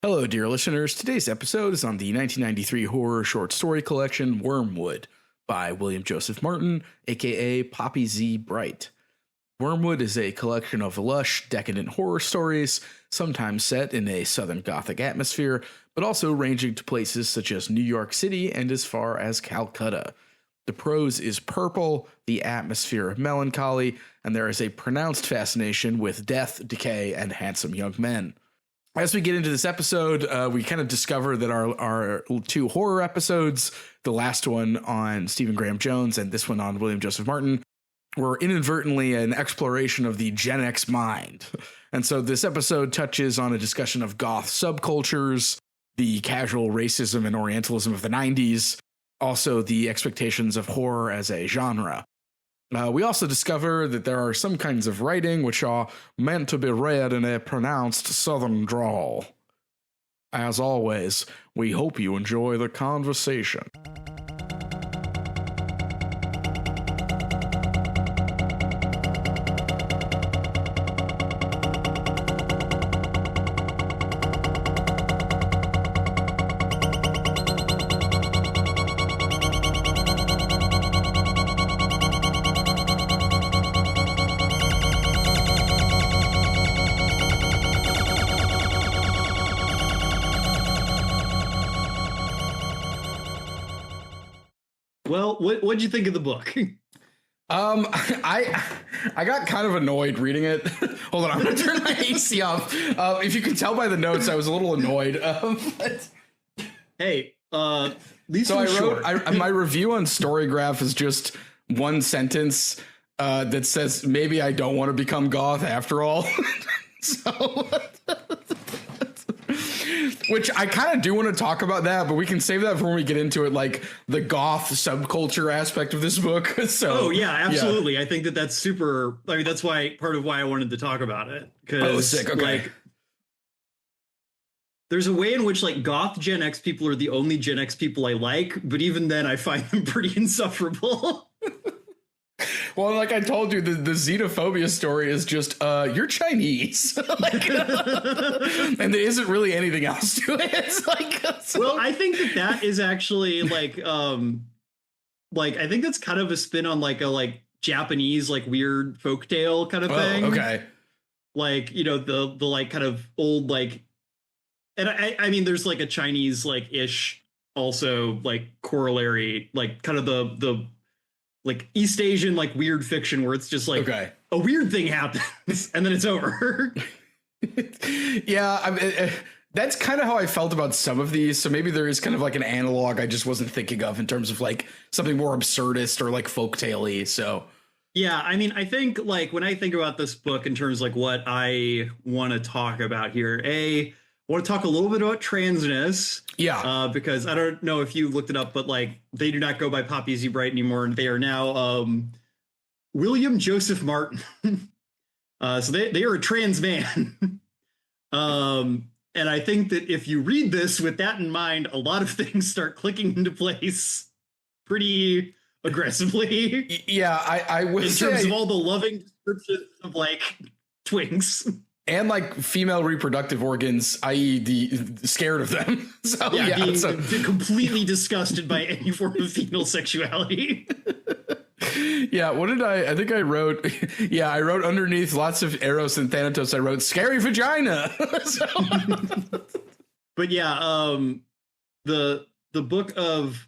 Hello, dear listeners. Today's episode is on the 1993 horror short story collection Wormwood by William Joseph Martin, aka Poppy Z. Brite. Wormwood is a collection of lush, decadent horror stories, sometimes set in a Southern Gothic atmosphere, but also ranging to places such as New York City and as far as Calcutta. The prose is purple, the atmosphere melancholy, and there is a pronounced fascination with death, decay, and handsome young men. As we get into this episode, we kind of discover that our two horror episodes, the last one on Stephen Graham Jones and this one on William Joseph Martin, were inadvertently an exploration of the Gen X mind. And so this episode touches on a discussion of goth subcultures, the casual racism and Orientalism of the 90s, also the expectations of horror as a genre. We also discover that there are some kinds of writing which are meant to be read in a pronounced Southern drawl. As always, we hope you enjoy the conversation. Well, what'd you think of the book? I got kind of annoyed reading it. Hold on, I'm gonna turn my AC off. If you can tell by the notes, I was a little annoyed. Hey, these so are I short. wrote my review on Storygraph is just one sentence that says maybe I don't want to become goth after all. So. Which I kind of do want to talk about that, but we can save that for when we get into it, like the goth subculture aspect of this book. So, yeah, absolutely. Yeah. I think that's super. I mean, that's part of why I wanted to talk about it. Because, sick. Okay. Like, there's a way in which, like, goth Gen X people are the only Gen X people I like, but even then I find them pretty insufferable. Well, like I told you, the xenophobia story is just, you're Chinese. And there isn't really anything else to it. It's like, so. Well, I think that is actually like I think that's kind of a spin on a Japanese, weird folktale kind of thing. Okay. Like, the like kind of old, and I mean, there's like a Chinese, ish also corollary, kind of the East Asian, weird fiction where it's just a weird thing happens and then it's over. Yeah, I mean, that's kind of how I felt about some of these. So maybe there is kind of an analog I just wasn't thinking of in terms of something more absurdist or folktale-y. So yeah, I mean, I think when I think about this book in terms of what I want to talk about here, I want to talk a little bit about transness. Yeah. Because I don't know if you looked it up, but they do not go by Poppy Z. Brite anymore, and they are now William Joseph Martin. So they are a trans man. And I think that if you read this with that in mind, a lot of things start clicking into place pretty aggressively. Yeah, I would in terms of all the loving descriptions of twinks. And female reproductive organs, i.e. the scared of them. So yeah, being completely disgusted by any form of female sexuality. Yeah, what did I think I wrote? Yeah, I wrote underneath lots of Eros and Thanatos. I wrote scary vagina. But yeah, the book of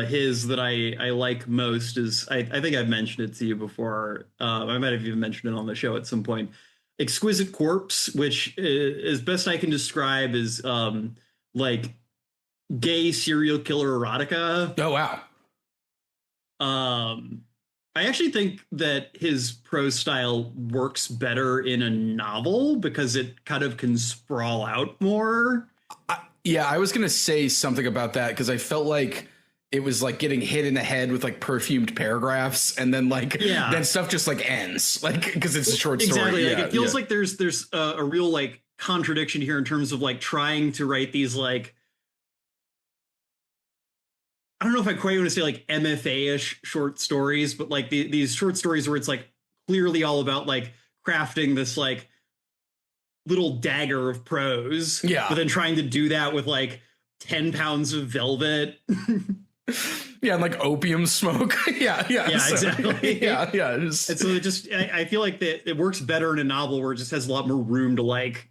his that I like most is I think I've mentioned it to you before. I might have even mentioned it on the show at some point. Exquisite Corpse, which as best I can describe is gay serial killer erotica. Oh wow. I actually think that his prose style works better in a novel because it kind of can sprawl out more. I was gonna say something about that because I felt like it was getting hit in the head with perfumed paragraphs, and then then stuff just ends because it's a short story. Exactly. Yeah, it feels like there's a real contradiction here in terms of trying to write these I don't know if I quite want to say MFA-ish short stories, but these short stories where it's clearly all about crafting this little dagger of prose. Yeah. But then trying to do that with like 10 pounds of velvet. Yeah, and like opium smoke. Yeah, exactly. Yeah. And so it just, I feel like that it works better in a novel where it just has a lot more room to like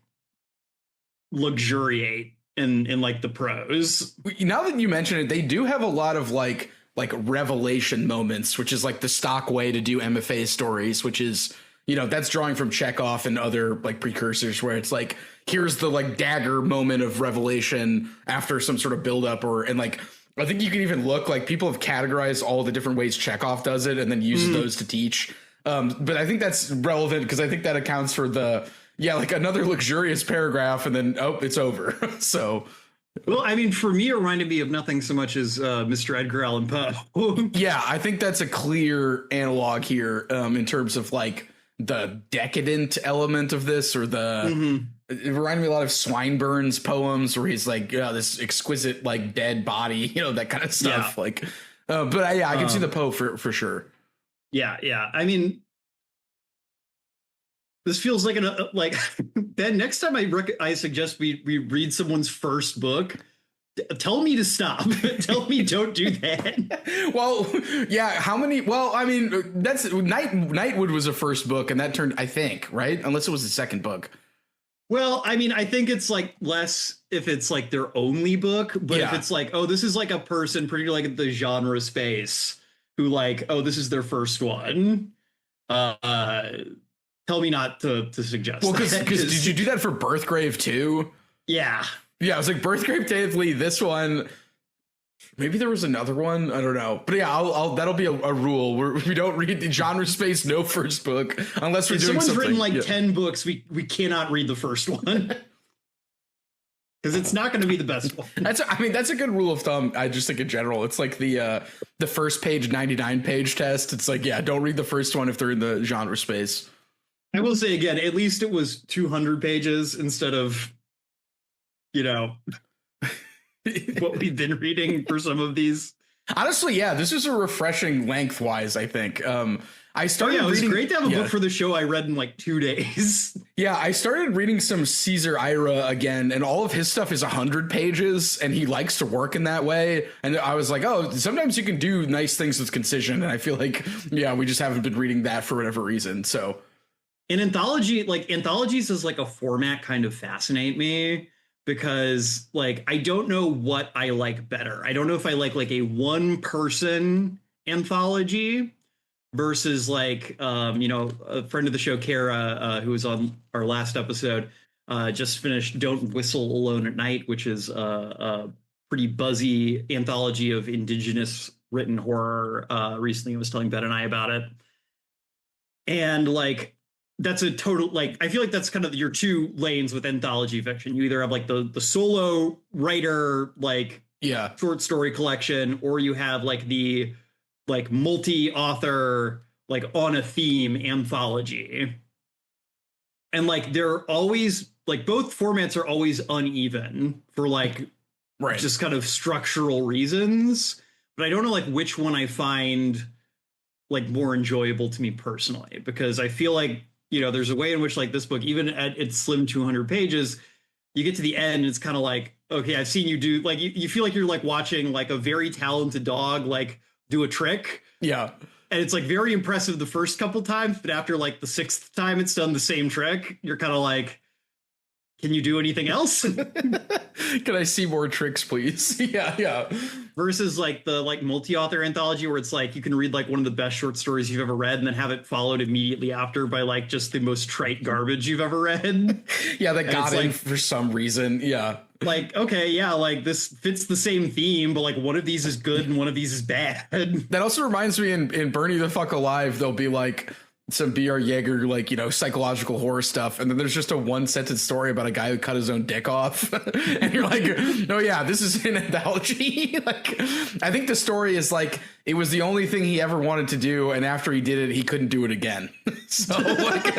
luxuriate in like the prose. Now that you mention it, they do have a lot of like revelation moments, which is like the stock way to do MFA stories, which is, that's drawing from Chekhov and other like precursors where it's like, here's the like dagger moment of revelation after some sort of buildup and like, I think you can even look like people have categorized all the different ways Chekhov does it and then uses those to teach. But I think that's relevant because I think that accounts for like another luxurious paragraph and then, it's over. So. Well, I mean, for me, it reminded me of nothing so much as Mr. Edgar Allan Poe. Yeah, I think that's a clear analog here in terms of like the decadent element of this or the. It reminded me a lot of Swinburne's poems where he's like, this exquisite, like dead body, that kind of stuff. Yeah. Like, but I can see the Poe for sure. Yeah. I mean, this feels like Ben. Next time I suggest we read someone's first book. Tell me to stop. Tell me don't do that. Well, yeah. How many? Well, I mean, that's Nightwood was a first book, and that turned, I think, right? Unless it was the second book. Well, I mean, I think it's like less if it's like their only book, but if it's like, this is like a person, particularly like the genre space, who like, this is their first one. Tell me not to suggest. Well, because did you do that for Birthgrave too? Yeah. Yeah, I was like Birthgrave Daily, this one. Maybe there was another one. I don't know. But yeah, I'll that'll be a rule. We don't read the genre space, no first book, unless we're doing something. If someone's written like 10 books, we cannot read the first one. Because it's not going to be the best one. That's a good rule of thumb. I just think in general, it's like the first page, 99 page test. It's like, don't read the first one if they're in the genre space. I will say again, at least it was 200 pages instead of, what we've been reading for some of these. Honestly, yeah, this is a refreshing lengthwise, I think. I started it was reading, great to have a book for the show I read in like 2 days. Yeah, I started reading some Caesar Ira again, and all of his stuff is 100 pages, and he likes to work in that way. And I was like, sometimes you can do nice things with concision, and I feel like, we just haven't been reading that for whatever reason, so. In anthologies as like a format kind of fascinate me. Because like, I don't know what I like better. I don't know if I like a one person anthology versus like, a friend of the show, Kara, who was on our last episode, just finished Don't Whistle Alone at Night, which is a pretty buzzy anthology of indigenous written horror. Recently I was telling Ben and I about it. And like, that's a total, like, I feel like that's kind of your two lanes with anthology fiction. You either have like the solo writer, like short story collection, or you have like the like multi-author, like on a theme anthology. And like, they're always like, both formats are always uneven for like just kind of structural reasons. But I don't know like which one I find like more enjoyable to me personally, because I feel like, there's a way in which like this book, even at its slim 200 pages, you get to the end, and it's kind of like, okay, I've seen you do like, you feel like you're like watching like a very talented dog, like do a trick. Yeah. And it's like very impressive the first couple times, but after like the 6th time it's done the same trick, you're kind of like, can you do anything else? Can I see more tricks, please? Yeah. Versus like the like multi-author anthology where it's like you can read like one of the best short stories you've ever read and then have it followed immediately after by like just the most trite garbage you've ever read. Yeah, that got in for some reason. Yeah. Like, okay, yeah, like this fits the same theme, but like one of these is good and one of these is bad. That also reminds me in Bernie the Fuck Alive, there'll be like some B.R. Yeager, like, psychological horror stuff. And then there's just a one sentence story about a guy who cut his own dick off. And you're like, oh, yeah, this is an anthology. Like, I think the story is like, it was the only thing he ever wanted to do. And after he did it, he couldn't do it again. So, like,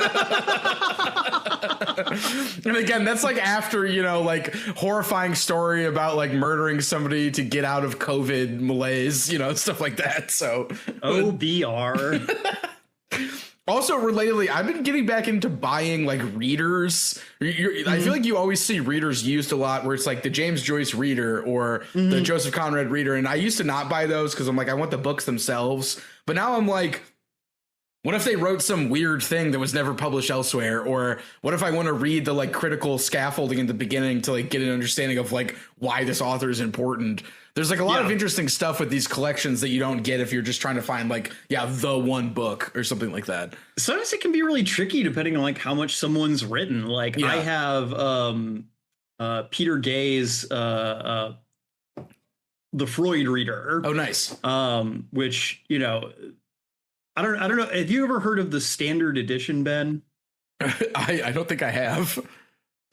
and again, that's like after, like horrifying story about like murdering somebody to get out of COVID malaise, stuff like that. So, OBR. Also, relatedly, I've been getting back into buying like readers. I feel like you always see readers used a lot where it's like the James Joyce reader or the Joseph Conrad reader. And I used to not buy those because I'm like, I want the books themselves. But now I'm like, what if they wrote some weird thing that was never published elsewhere? Or what if I want to read the like critical scaffolding in the beginning to like get an understanding of like why this author is important? There's like a lot of interesting stuff with these collections that you don't get if you're just trying to find like, the one book or something like that. Sometimes it can be really tricky depending on like how much someone's written. Like I have Peter Gay's The Freud Reader. Oh, nice. Which, you know, I don't know. Have you ever heard of the standard edition, Ben? I don't think I have.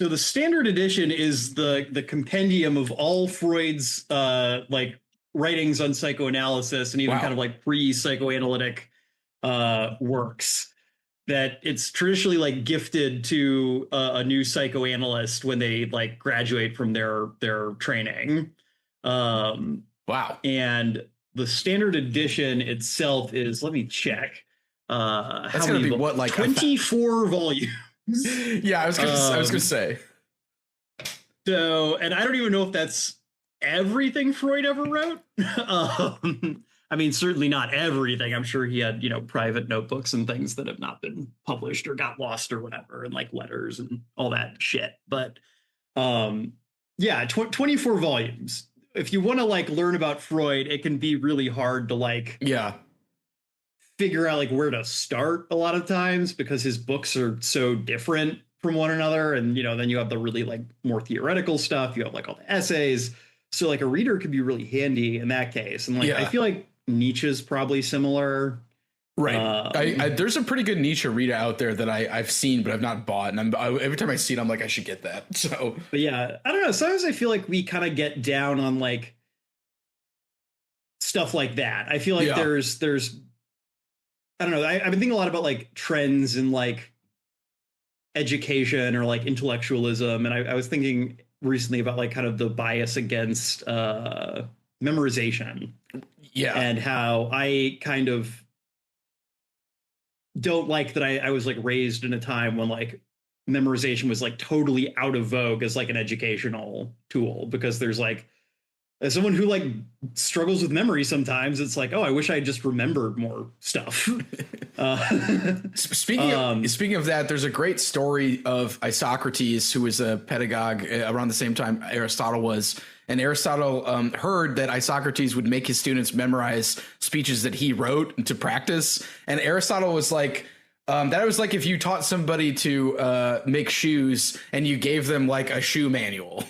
So the standard edition is the compendium of all Freud's like writings on psychoanalysis and even kind of like pre-psychoanalytic works that it's traditionally like gifted to a new psychoanalyst when they like graduate from their training. Wow. And the standard edition itself is, let me check. That's going to be what, like 24 volumes. Yeah, I was gonna say. So, and I don't even know if that's everything Freud ever wrote. I mean, certainly not everything. I'm sure he had, private notebooks and things that have not been published or got lost or whatever, and like letters and all that shit. But 24 volumes. If you want to like learn about Freud, it can be really hard to like figure out like where to start a lot of times because his books are so different from one another. And, then you have the really like more theoretical stuff. You have like all the essays. So like a reader could be really handy in that case. And like, I feel like Nietzsche's probably similar. Right. There's a pretty good Nietzsche reader out there that I've seen, but I've not bought. And every time I see it, I'm like, I should get that. So, but yeah, I don't know. Sometimes I feel like we kind of get down on like stuff like that. I feel like there's I don't know. I've been thinking a lot about like trends in like education or like intellectualism. And I was thinking recently about like kind of the bias against memorization. Yeah. And how I kind of don't like that I was like raised in a time when like memorization was like totally out of vogue as like an educational tool, because there's like, as someone who like struggles with memory sometimes, it's like, oh, I wish I just remembered more stuff. Speaking of that, there's a great story of Isocrates, who was a pedagogue around the same time Aristotle was. And Aristotle heard that Isocrates would make his students memorize speeches that he wrote to practice. And Aristotle was like, that was like if you taught somebody to make shoes and you gave them like a shoe manual.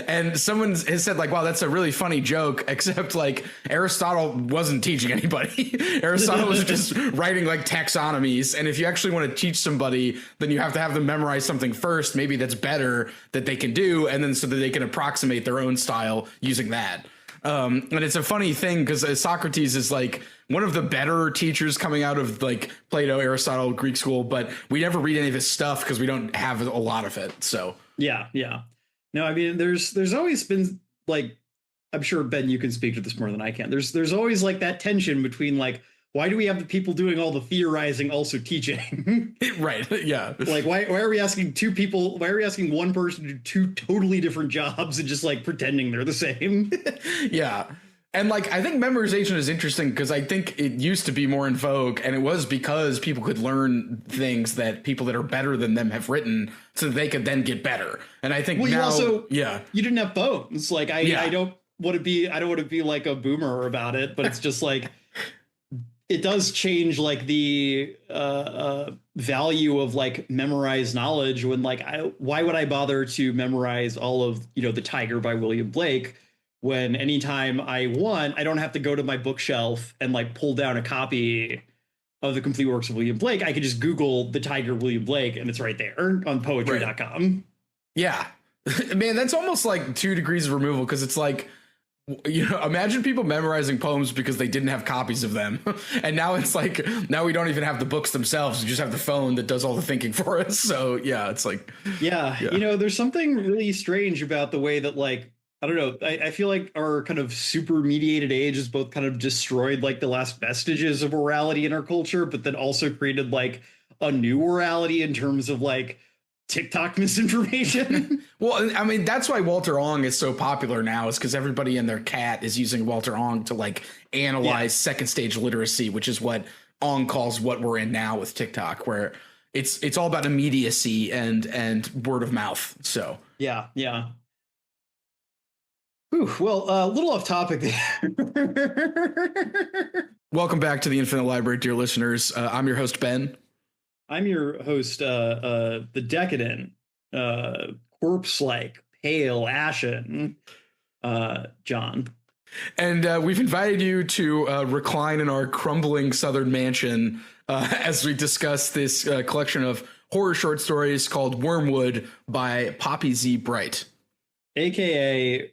And someone has said like, wow, that's a really funny joke, except like Aristotle wasn't teaching anybody. Aristotle was just writing like taxonomies. And if you actually want to teach somebody, then you have to have them memorize something first, maybe that's better that they can do, and then so that they can approximate their own style using that. And it's a funny thing because Socrates is like one of the better teachers coming out of like Plato, Aristotle, Greek school, but we never read any of his stuff because we don't have a lot of it. So yeah. No, I mean, there's always been like, I'm sure Ben, you can speak to this more than I can. There's always like that tension between like, why do we have the people doing all the theorizing also teaching? Right. Yeah. Like, why are we asking two people? Why are we asking one person to do two totally different jobs and just like pretending they're the same? Yeah. And like, I think memorization is interesting because I think it used to be more in vogue, and it was because people could learn things that people that are better than them have written so that they could then get better. And I think now, you didn't have phones. Like I don't want to be like a boomer about it, but it's just like, it does change like the value of like memorized knowledge when like, why would I bother to memorize all of, The Tiger by William Blake when anytime I want, I don't have to go to my bookshelf and like pull down a copy of the complete works of William Blake. I could just Google The Tiger William Blake and it's right there on poetry.com. Right. Yeah, man, that's almost like 2 degrees of removal. Cause it's like, imagine people memorizing poems because they didn't have copies of them. And now it's like, now we don't even have the books themselves. We just have the phone that does all the thinking for us. So yeah, it's like, yeah. There's something really strange about the way that like I don't know. I feel like our kind of super mediated age has both kind of destroyed like the last vestiges of morality in our culture, but then also created like a new morality in terms of like TikTok misinformation. Well, I mean, that's why Walter Ong is so popular now, is because everybody and their cat is using Walter Ong to like analyze second stage literacy, which is what Ong calls what we're in now with TikTok, where it's all about immediacy and word of mouth. So yeah. Whew, well, a little off topic there. welcome back to the Infinite Library, dear listeners. I'm your host, Ben. I'm your host, the decadent, corpse-like, pale, ashen, John. And we've invited you to recline in our crumbling southern mansion as we discuss this collection of horror short stories called Wormwood by Poppy Z. Brite. AKA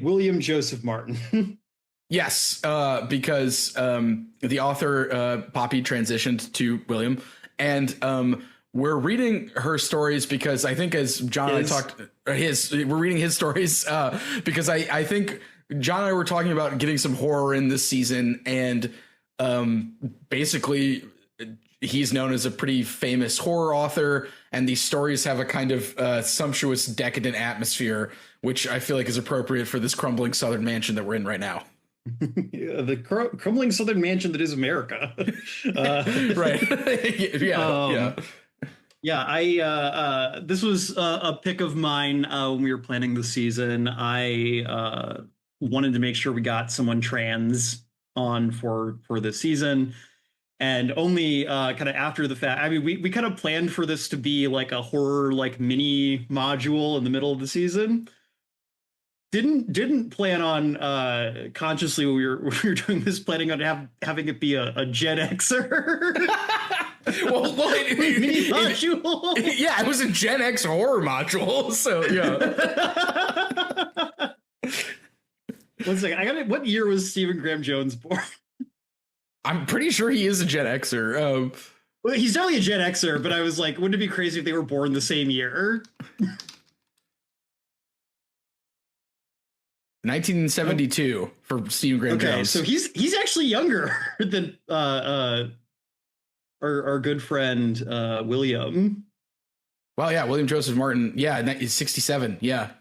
William Joseph Martin. Yes, because the author, Poppy, transitioned to William. And we're reading her stories because I think, as John and I talked, we're reading his stories because I think John and I were talking about getting some horror in this season. And basically, he's known as a pretty famous horror author. And these stories have a kind of sumptuous, decadent atmosphere, which I feel like is appropriate for this crumbling southern mansion that we're in right now. The crumbling southern mansion that is America. Right. Yeah, I this was a pick of mine when we were planning the season. I wanted to make sure we got someone trans on for this season, and only kind of after the fact. I mean, we kind of planned for this to be like a horror like mini module in the middle of the season. Didn't plan on consciously when we were doing this, planning on having it be a Gen Xer. well, mini module. Yeah, it was a Gen X horror module. So yeah. One second, I got it. What year was Stephen Graham Jones born? I'm pretty sure he is a Gen Xer. Well, he's definitely a Gen Xer, but I was like, wouldn't it be crazy if they were born the same year? 1972 for Stephen Graham Jones. So he's actually younger than our good friend William. Well, yeah, William Joseph Martin. Yeah, he's 67. Yeah.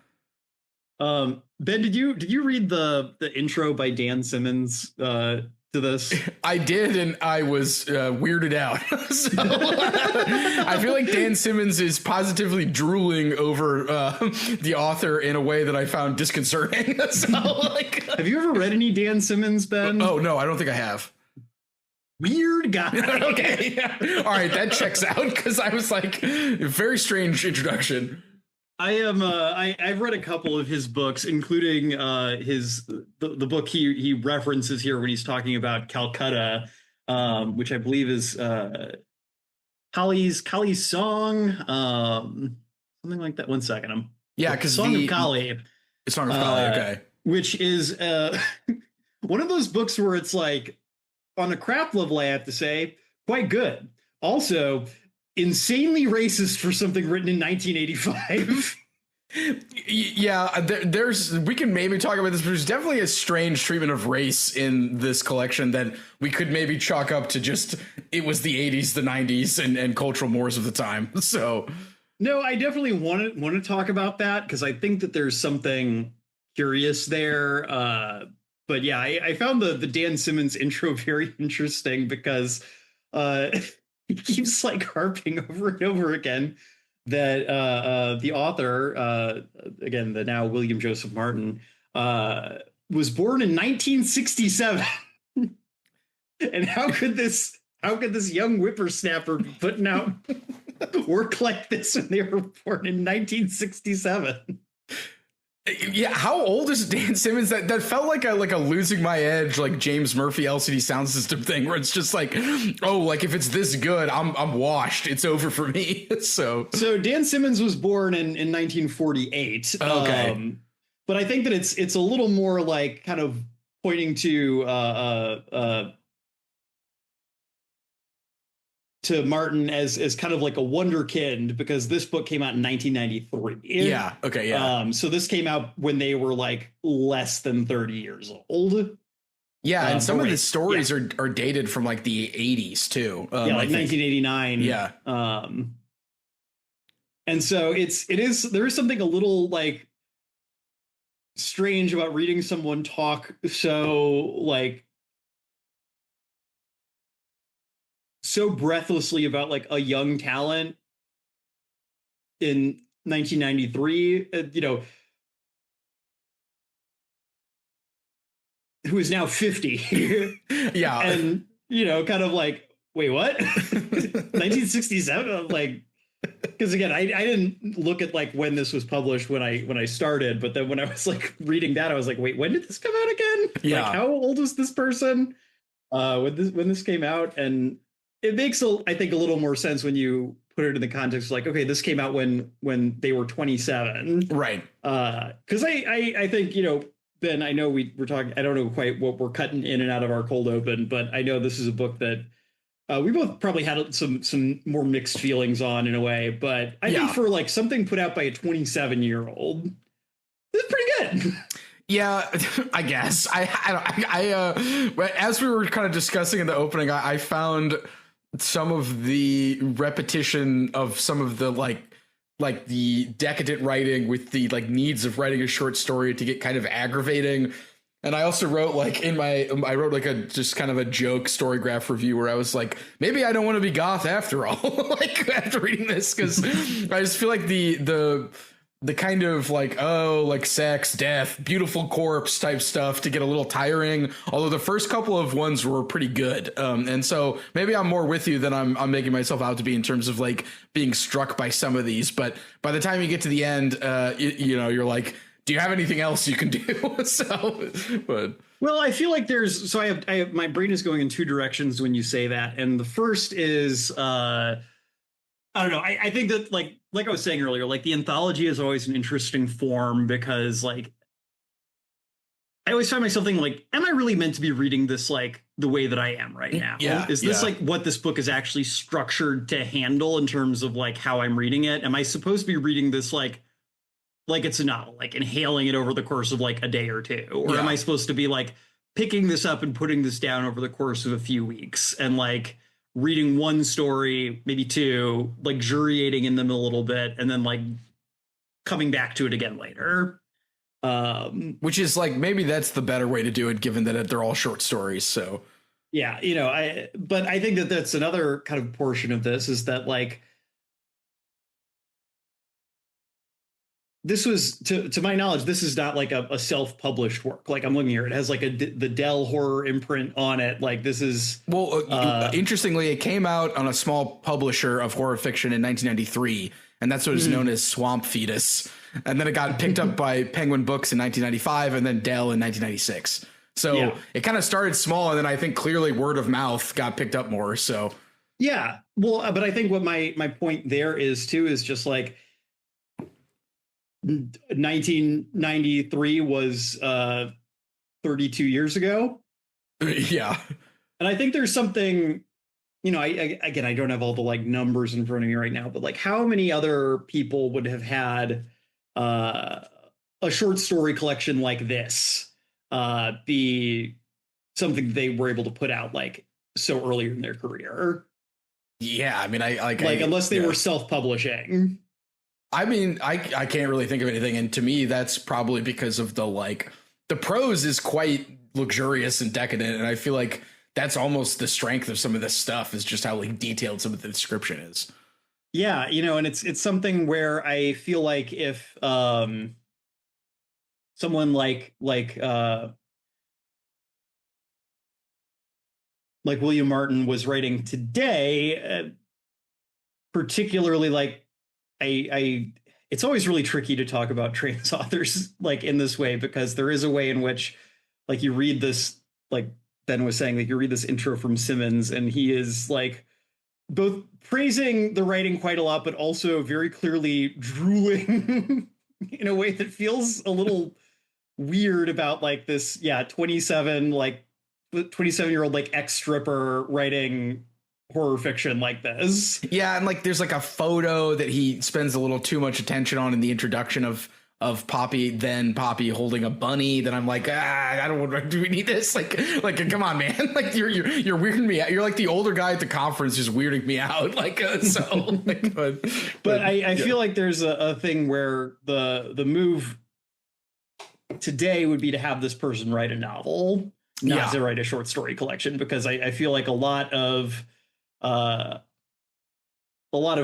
Ben, did you read the intro by Dan Simmons to this? I did, and I was weirded out. So I feel like Dan Simmons is positively drooling over the author in a way that I found disconcerting. So, like, have you ever read any Dan Simmons, Ben? Oh no, I don't think I have. Weird guy. Okay, yeah. All right, that checks out, because I was like, very strange introduction. I've read a couple of his books, including the book he references here when he's talking about Calcutta, which I believe is Kali's song, something like that. One second, because Song of Kali. Song of Kali, okay. Which is one of those books where it's like, on a craft level, I have to say, quite good. Also, insanely racist for something written in 1985. Yeah, we can maybe talk about this, but there's definitely a strange treatment of race in this collection that we could maybe chalk up to just, it was the 80s, the 90s, and cultural mores of the time. So no, I definitely want to talk about that, because I think that there's something curious there. But yeah, I found the Dan Simmons intro very interesting, because he keeps like harping over and over again that the author, again, the now William Joseph Martin, was born in 1967. And how could this young whippersnapper be putting out work like this when they were born in 1967? Yeah, how old is Dan Simmons? That felt like a losing my edge, like James Murphy LCD sound system thing, where it's just like, oh, like if it's this good, I'm washed. It's over for me. So Dan Simmons was born in 1948. Okay, but I think that it's a little more like kind of pointing to to Martin as kind of like a wonderkind, because this book came out in 1993. Yeah. Okay. Yeah. So this came out when they were like less than 30 years old. Yeah, and some of the stories are dated from like the 80s too. Like 1989. Yeah. And so there is something a little like strange about reading someone talk so breathlessly about like a young talent in 1993, who is now 50. Yeah. And, kind of like, wait, what? 1967? I'm like, because again, I didn't look at like when this was published when I started, but then when I was like reading that, I was like, wait, when did this come out again? Yeah. Like, how old was this person when this came out? And it makes, I think, a little more sense when you put it in the context of like, okay, this came out when they were 27. Right. Because I think, Ben, I know we're talking, I don't know quite what we're cutting in and out of our cold open, but I know this is a book that we both probably had some more mixed feelings on in a way, but I think for like something put out by a 27-year-old, it's pretty good. Yeah, I guess. As we were kind of discussing in the opening, I found some of the repetition of some of the like the decadent writing with the like needs of writing a short story to get kind of aggravating. And I also wrote like I wrote like just kind of a joke Storygraph review where I was like, maybe I don't want to be goth after all, like after reading this, because I just feel like the kind of like, oh, like sex, death, beautiful corpse type stuff to get a little tiring. Although the first couple of ones were pretty good. And so maybe I'm more with you than I'm making myself out to be in terms of like being struck by some of these. But by the time you get to the end, you're like, do you have anything else you can do? Well, I feel like I have my brain is going in two directions when you say that. And the first is, I don't know. I think that like I was saying earlier, like the anthology is always an interesting form because like I always find myself thinking like, am I really meant to be reading this like the way that I am right now? Yeah. Is this like what this book is actually structured to handle in terms of like how I'm reading it? Am I supposed to be reading this like it's a novel, like inhaling it over the course of like a day or two? Or am I supposed to be like picking this up and putting this down over the course of a few weeks and like reading one story, maybe two, luxuriating in them a little bit, and then like coming back to it again later? Which is like, maybe that's the better way to do it, given that they're all short stories. So yeah, but I think that that's another kind of portion of this is that like, this was, to my knowledge, this is not like a self-published work. Like I'm looking here, it has like the Dell horror imprint on it. Like this is interestingly, it came out on a small publisher of horror fiction in 1993, and that's what is known as Swamp Fetus. And then it got picked up by Penguin Books in 1995, and then Dell in 1996. So it kind of started small, and then I think clearly word of mouth got picked up more. So yeah, well, but I think what my point there is too is just like, 1993 was 32 years ago. Yeah. And I think there's something, again, I don't have all the like numbers in front of me right now, but like how many other people would have had a short story collection like this be something they were able to put out like so early in their career? Yeah, I mean, unless they were self-publishing. I mean, I can't really think of anything. And to me, that's probably because of the prose is quite luxurious and decadent. And I feel like that's almost the strength of some of this stuff, is just how like detailed some of the description is. Yeah. And it's something where I feel like if someone like William Martin was writing today, particularly like, it's always really tricky to talk about trans authors like in this way, because there is a way in which like you read this, like Ben was saying, like you read this intro from Simmons and he is like both praising the writing quite a lot, but also very clearly drooling in a way that feels a little weird about like this, 27-year-old like ex-stripper writing horror fiction like this. Yeah, and like there's like a photo that he spends a little too much attention on in the introduction of Poppy, then Poppy holding a bunny. That I'm like, I don't want. Do we need this? Like, come on, man! Like you're weirding me out. You're like the older guy at the conference, just weirding me out. Like, so. Like, but I feel like there's a thing where the move today would be to have this person write a novel, not to write a short story collection, because I feel like a lot of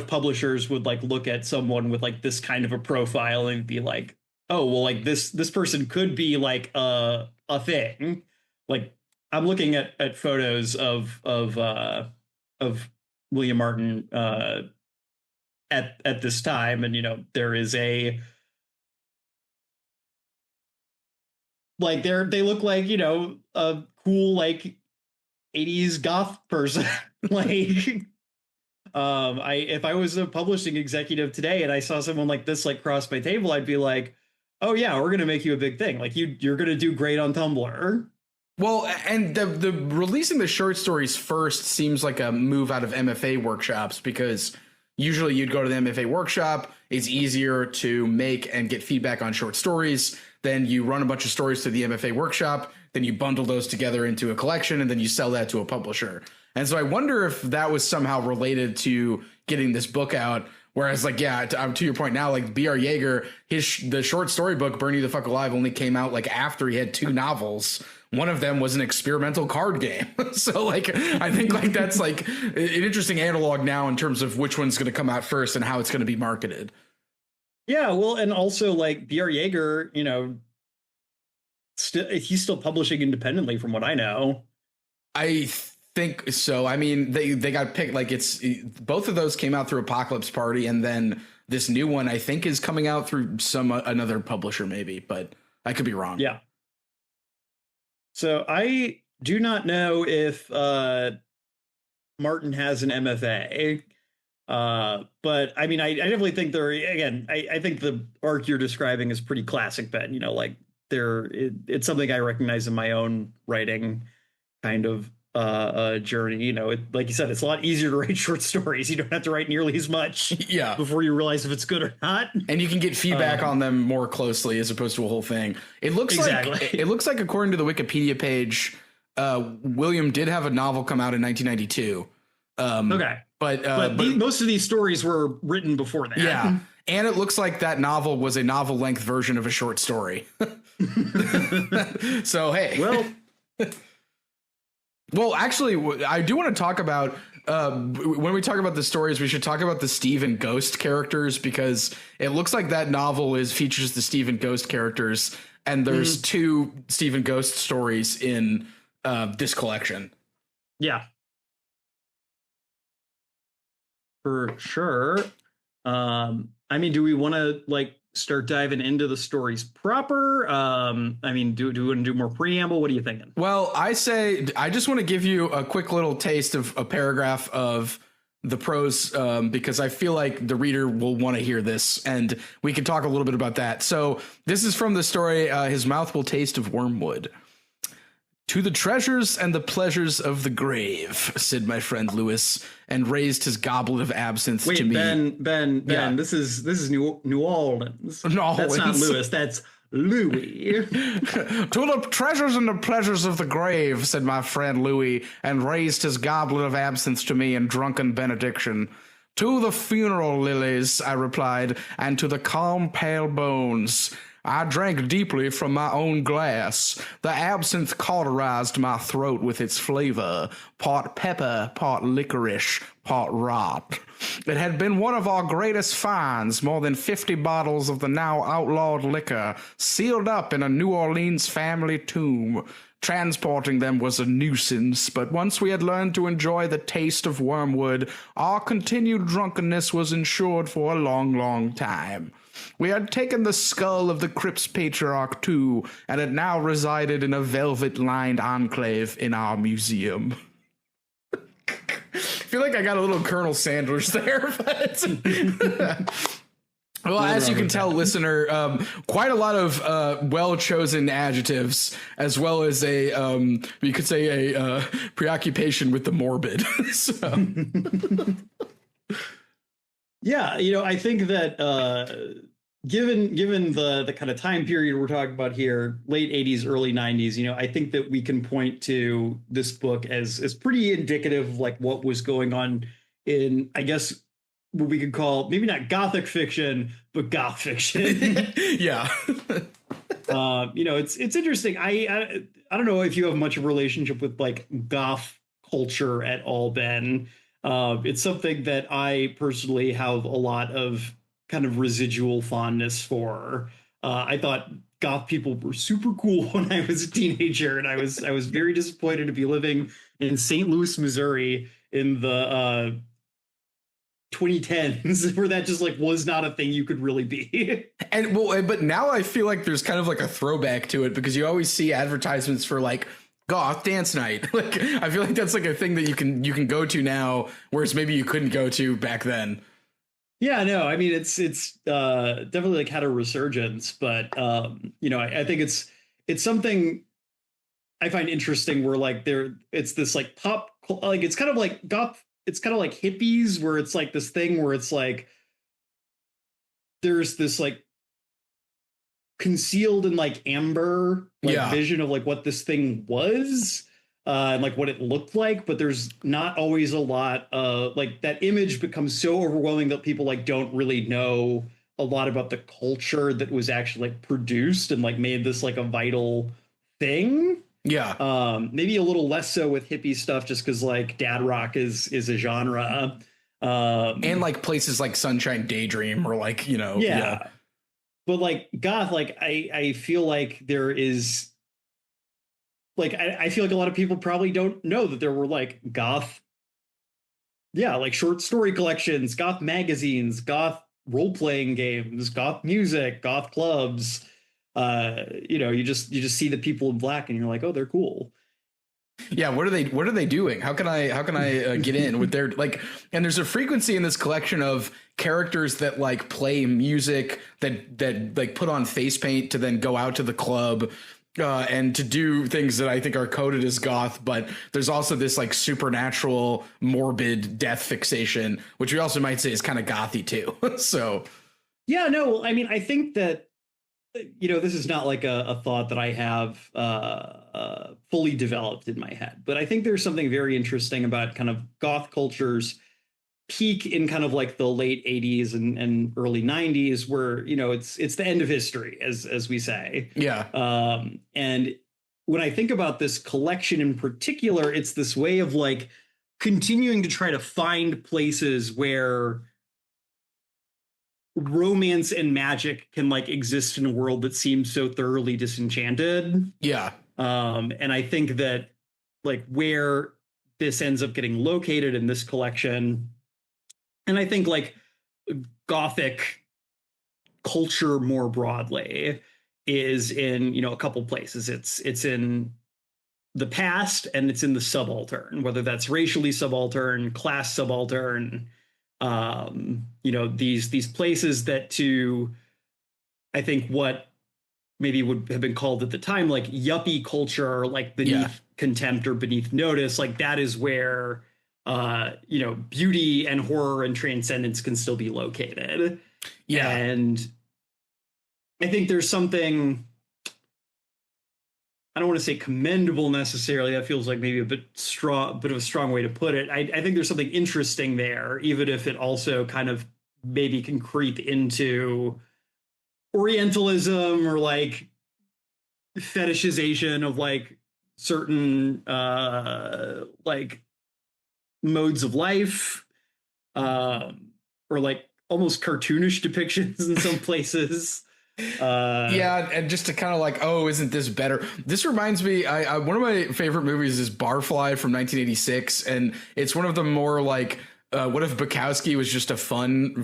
publishers would like look at someone with like this kind of a profile and be like, oh, well, like this person could be like a thing. Like I'm looking at photos of William Martin at this time, and you know there is a like they look like, you know, a cool like 80s goth person. Like if I was a publishing executive today and I saw someone like this like cross my table, I'd be like, oh yeah, we're gonna make you a big thing. Like you're gonna do great on Tumblr. Well, and the releasing the short stories first seems like a move out of MFA workshops, because usually you'd go to the MFA workshop. It's easier to make and get feedback on short stories. Then you run a bunch of stories to the MFA workshop. Then you bundle those together into a collection, and then you sell that to a publisher. And so I wonder if that was somehow related to getting this book out. Whereas, like, yeah, to your point now, like B.R. Yeager, the short story book, Burn You the Fuck Alive, only came out like after he had 2 novels. One of them was an experimental card game. So, like, I think like that's like an interesting analog now in terms of which one's going to come out first and how it's going to be marketed. Yeah, well, and also like B.R. Yeager, you know, he's still publishing independently from what I know. I think so. I mean, they got picked, like both of those came out through Apocalypse Party, and then this new one I think is coming out through another publisher maybe, but I could be wrong. Yeah. So I do not know if Martin has an MFA. But I mean, I definitely think I think the arc you're describing is pretty classic, Ben. You know, like it's something I recognize in my own writing kind of journey. You know, like you said, it's a lot easier to write short stories. You don't have to write nearly as much before you realize if it's good or not. And you can get feedback on them more closely as opposed to a whole thing. It looks like according to the Wikipedia page, William did have a novel come out in 1992. Okay. But most of these stories were written before that. Yeah. And it looks like that novel was a novel length version of a short story. So, hey. Well, actually, I do want to talk about when we talk about the stories, we should talk about the Steve and Ghost characters, because it looks like that novel features the Steve and Ghost characters. And there's 2 Steve and Ghost stories in this collection. Yeah. For sure. I mean, do we want to like start diving into the stories proper? I mean, do we want to do more preamble? What are you thinking? Well, I say I just want to give you a quick little taste of a paragraph of the prose, because I feel like the reader will want to hear this, and we can talk a little bit about that. So this is from the story, His Mouth Will Taste of Wormwood. To the treasures and the pleasures of the grave, said my friend Lewis, and raised his goblet of absinthe to me. Ben, yeah. This is New Orleans. That's not Lewis, that's Louis. To the treasures and the pleasures of the grave, said my friend Louis, and raised his goblet of absinthe to me in drunken benediction. To the funeral lilies, I replied, and to the calm pale bones. I drank deeply from my own glass. The absinthe cauterized my throat with its flavor, part pepper, part licorice, part rot. It had been one of our greatest finds, more than 50 bottles of the now outlawed liquor, sealed up in a New Orleans family tomb. Transporting them was a nuisance, but once we had learned to enjoy the taste of wormwood, our continued drunkenness was ensured for a long, long time. We had taken the skull of the Crips patriarch, too, and it now resided in a velvet-lined enclave in our museum. I feel like I got a little Colonel Sanders there. But Well, Nothing as you wrong can with tell, that. listener, quite a lot of well-chosen adjectives, as well as you could say a preoccupation with the morbid. So, Yeah, I think that given the kind of time period we're talking about here, late 80s, early 90s, I think that we can point to this book as pretty indicative of like what was going on in, I guess, what we could call maybe not gothic fiction, but goth fiction. yeah. It's interesting. I don't know if you have much of a relationship with like goth culture at all, Ben. It's something that I personally have a lot of kind of residual fondness for. I thought goth people were super cool when I was a teenager, and I was very disappointed to be living in St. Louis, Missouri, in the 2010s, where that just like was not a thing you could really be. And well, but now I feel like there's kind of like a throwback to it, because you always see advertisements for like goth dance night. Like, I feel like that's like a thing that you can go to now, whereas maybe you couldn't go to back then. Yeah, no, I mean it's definitely like had a resurgence, but I think it's something I find interesting where like it's this like pop, like it's kind of like goth, it's kind of like hippies, where it's like this thing where it's like there's this like concealed in like amber like vision of like what this thing was, and like what it looked like, but there's not always a lot like that image becomes so overwhelming that people like don't really know a lot about the culture that was actually like produced and like made this like a vital thing. Maybe a little less so with hippie stuff, just because like dad rock is a genre, and like places like Sunshine Daydream, or like but like goth, like I feel like there is like I feel like a lot of people probably don't know that there were like goth, like short story collections, goth magazines, goth role-playing games, goth music, goth clubs. You just see the people in black and you're like, oh, they're cool. Yeah, what are they doing? How can I get in with their like? And there's a frequency in this collection of characters that like play music, that like put on face paint to then go out to the club and to do things that I think are coded as goth. But there's also this like supernatural, morbid death fixation, which we also might say is kind of gothy too. So yeah, no, I mean, I think that this is not like a thought that I have fully developed in my head, but I think there's something very interesting about kind of goth culture's peak in kind of like the late 80s and early 90s, where it's the end of history, as we say. And when I think about this collection in particular, it's this way of like continuing to try to find places where romance and magic can like exist in a world that seems so thoroughly disenchanted. And I think that like where this ends up getting located in this collection, and I think like gothic culture more broadly, is in a couple places. It's in the past, and it's in the subaltern, whether that's racially subaltern, class subaltern, these places that, to I think what maybe would have been called at the time like yuppie culture, or like beneath contempt or beneath notice, like that is where beauty and horror and transcendence can still be located. And I think there's something, I don't want to say commendable necessarily, that feels like maybe a bit of a strong way to put it. I think there's something interesting there, even if it also kind of maybe can creep into Orientalism or like fetishization of like certain like modes of life, or like almost cartoonish depictions in some places. And just to kind of like, oh, isn't this better? This reminds me, I one of my favorite movies is Barfly from 1986, and it's one of the more like what if Bukowski was just a fun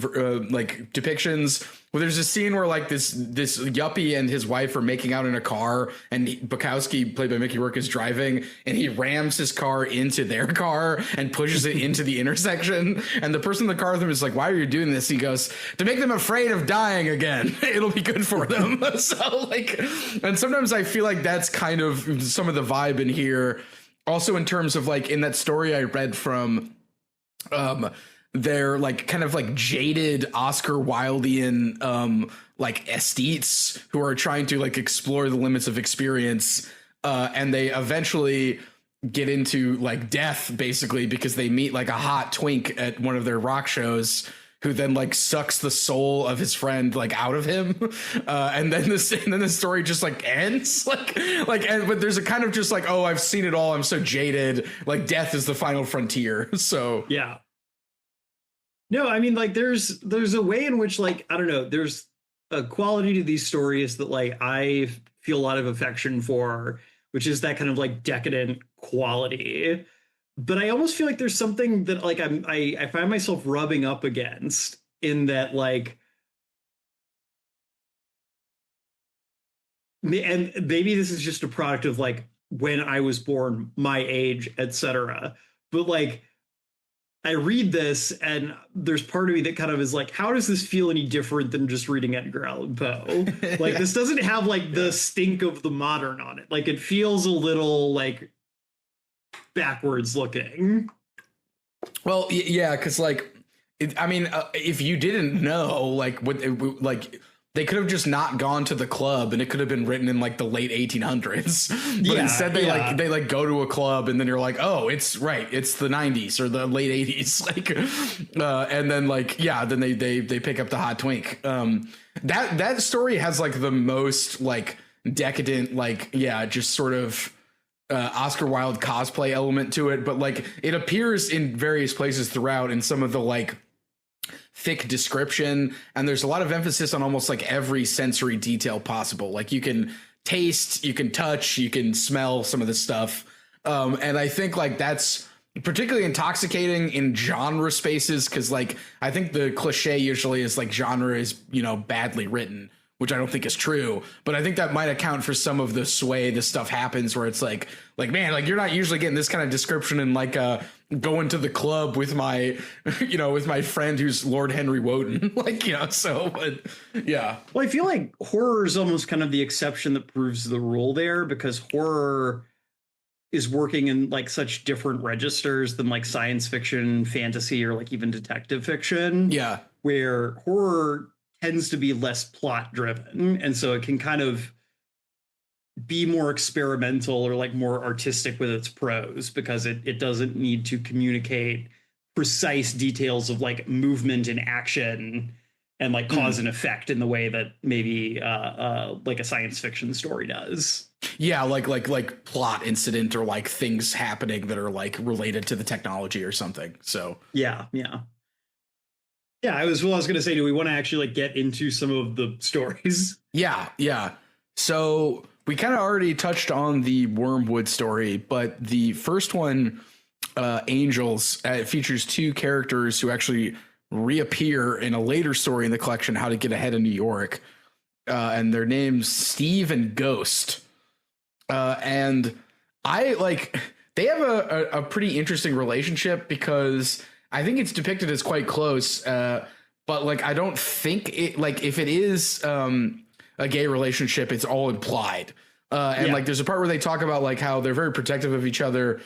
like depictions where there's a scene where like this yuppie and his wife are making out in a car, and Bukowski, played by Mickey Rourke, is driving, and he rams his car into their car and pushes it into the intersection, and the person in the car with him is like, why are you doing this? He goes, to make them afraid of dying again. It'll be good for them. So like, and sometimes I feel like that's kind of some of the vibe in here. Also in terms of like in that story I read from they're like kind of like jaded Oscar Wildean like aesthetes who are trying to like explore the limits of experience, and they eventually get into like death basically because they meet like a hot twink at one of their rock shows who then like sucks the soul of his friend like out of him, and then the story just like ends but there's a kind of just like, oh, I've seen it all, I'm so jaded, like death is the final frontier. So yeah. No, I mean, like there's a way in which, like, I don't know, there's a quality to these stories that like I feel a lot of affection for, which is that kind of like decadent quality. But I almost feel like there's something that like I find myself rubbing up against, in that like, and maybe this is just a product of like when I was born, my age, etc. But like, I read this and there's part of me that kind of is like, how does this feel any different than just reading Edgar Allan Poe? Like, this doesn't have like the stink of the modern on it. Like, it feels a little like backwards looking. Well, yeah, because like, if you didn't know, like, like they could have just not gone to the club, and it could have been written in like the late 1800s. But instead, they go to a club, and then you're like, oh, it's the 90s or the late 80s, like, and then like, yeah, then they pick up the hot twink. That story has like the most like decadent, like, yeah, just sort of Oscar Wilde cosplay element to it, but like it appears in various places throughout in some of the like thick description, and there's a lot of emphasis on almost like every sensory detail possible. Like you can taste, you can touch, you can smell some of this stuff, and I think like that's particularly intoxicating in genre spaces, because like I think the cliche usually is like genre is, you know, badly written, which I don't think is true, but I think that might account for some of the sway this stuff happens, where it's like man, like you're not usually getting this kind of description in like going to the club with my, you know, with my friend who's Lord Henry Wotton, like, you know, so, but yeah. Well, I feel like horror is almost kind of the exception that proves the rule there, because horror is working in like such different registers than like science fiction, fantasy, or like even detective fiction. Yeah. Where horror tends to be less plot driven, and so it can kind of be more experimental or like more artistic with its prose, because it doesn't need to communicate precise details of like movement and action and like cause and effect in the way that maybe like a science fiction story does. Yeah, like plot incident or like things happening that are like related to the technology or something. So yeah. I was going to say, do we want to actually like get into some of the stories? Yeah. So we kind of already touched on the Wormwood story, but the first one, Angels, features two characters who actually reappear in a later story in the collection, How to Get Ahead in New York. And their names Steve and Ghost. And I like, they have a pretty interesting relationship, because I think it's depicted as quite close, but like I don't think it, like if it is a gay relationship, it's all implied. Like there's a part where they talk about like how they're very protective of each other,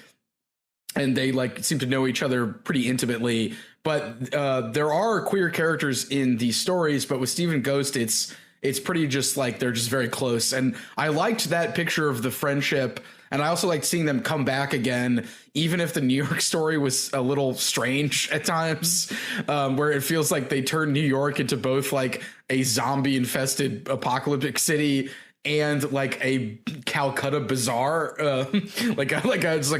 and they like seem to know each other pretty intimately. But there are queer characters in these stories, but with Steve and Ghost, it's pretty just like they're just very close. And I liked that picture of the friendship. And I also liked seeing them come back again, even if the New York story was a little strange at times, where it feels like they turned New York into both like a zombie infested apocalyptic city and like a Calcutta bazaar. It's like,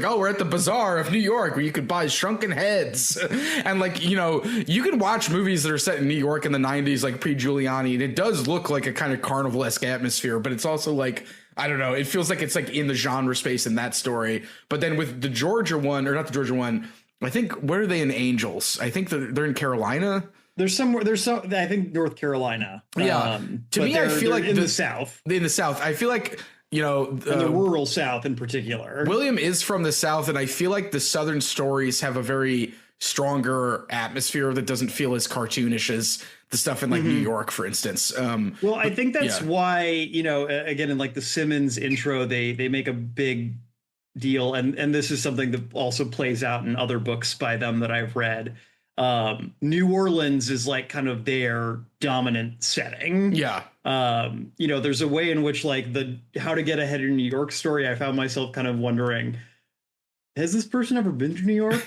oh, we're at the bazaar of New York where you could buy shrunken heads. And like, you know, you could watch movies that are set in New York in the 90s, like pre-Giuliani, and it does look like a kind of carnival-esque atmosphere, but it's also like, I don't know, it feels like it's like in the genre space in that story. But then with the Georgia one, or not the Georgia one, I think, where are they in Angels? I think they're in Carolina. There's somewhere. I think North Carolina. Yeah. To me, I feel like in the South. In the South, I feel like, you know, in the rural South in particular. William is from the South, and I feel like the Southern stories have a very stronger atmosphere that doesn't feel as cartoonish as the stuff in like New York, for instance. Well, I think that's why, you know, again, in like the Simmons intro, they make a big deal, and this is something that also plays out in other books by them that I've read. New Orleans is like kind of their dominant setting. Yeah. You know, there's a way in which like the How to Get Ahead in New York story, I found myself kind of wondering, has this person ever been to New York?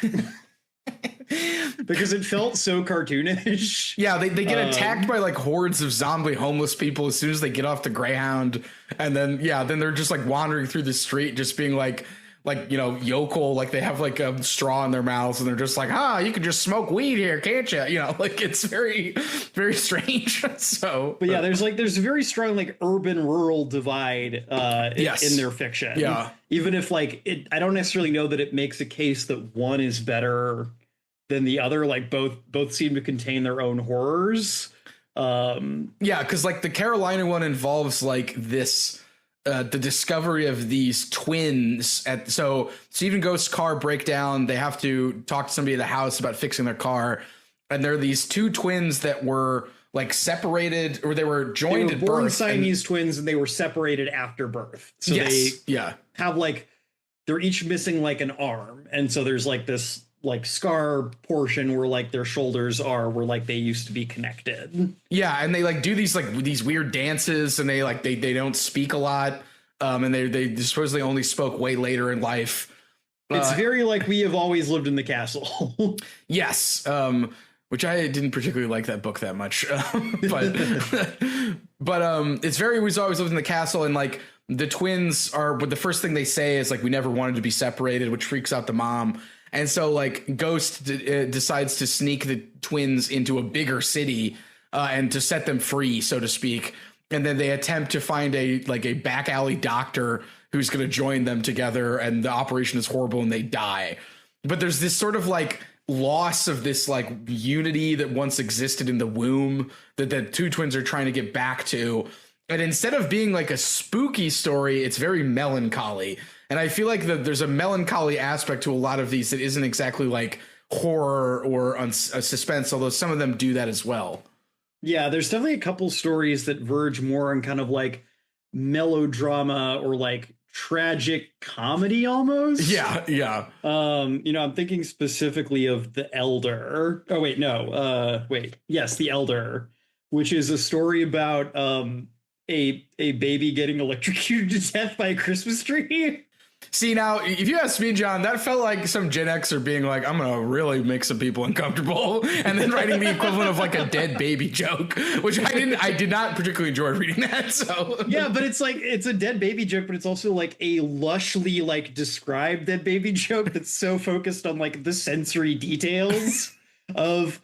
Because it felt so cartoonish. Yeah, they get attacked by like hordes of zombie homeless people as soon as they get off the Greyhound, and then they're just like wandering through the street, just being like, you know, yokel, like they have like a straw in their mouths, and they're just like, you can just smoke weed here, can't you? You know, like it's very, very strange. So, but yeah, there's a very strong like urban rural divide in their fiction. Yeah, even if like I don't necessarily know that it makes a case that one is better than the other. Like both seem to contain their own horrors. Yeah, because like the Carolina one involves like this. The discovery of these twins so Stephen Ghost's car breakdown. They have to talk to somebody at the house about fixing their car, and there are these two twins that were like separated, or they were joined at born birth. Siamese twins, and they were separated after birth. So they have like they're each missing like an arm, and so there's like this like scar portion where like their shoulders are where like they used to be connected. Yeah, and they like do these weird dances, and they don't speak a lot, and they supposedly only spoke way later in life. It's very like We Have Always Lived in the Castle. Yes, which I didn't particularly like that book that much, but it's very We've Always Lived in the Castle, and like the twins are. But the first thing they say is like, we never wanted to be separated, which freaks out the mom. And so like Ghost decides to sneak the twins into a bigger city and to set them free, so to speak. And then they attempt to find a back alley doctor who's going to join them together. And the operation is horrible and they die. But there's this sort of like loss of this like unity that once existed in the womb that the two twins are trying to get back to. And instead of being like a spooky story, it's very melancholy. And I feel like there's a melancholy aspect to a lot of these that isn't exactly like horror or suspense, although some of them do that as well. Yeah, there's definitely a couple stories that verge more on kind of like melodrama or like tragic comedy almost. Yeah. You know, I'm thinking specifically of The Elder. Oh, wait, no. Yes, The Elder, which is a story about a baby getting electrocuted to death by a Christmas tree. See, now, if you ask me, John, that felt like some Gen Xer being like, I'm going to really make some people uncomfortable, and then writing the equivalent of like a dead baby joke, which I did not particularly enjoy reading that. So yeah, but it's like, it's a dead baby joke, but it's also like a lushly like described dead baby joke that's so focused on like the sensory details of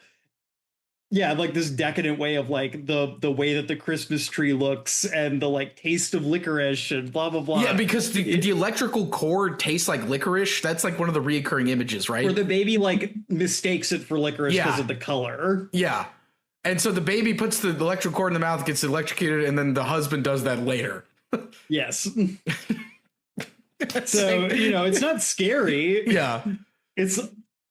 like this decadent way of like the way that the Christmas tree looks and the like taste of licorice and blah blah blah. Yeah, because the electrical cord tastes like licorice. That's like one of the reoccurring images, right? Where the baby like mistakes it for licorice because of the color. Yeah, and so the baby puts the electrical cord in the mouth, gets electrocuted, and then the husband does that later. Yes. So you know, it's not scary. Yeah, it's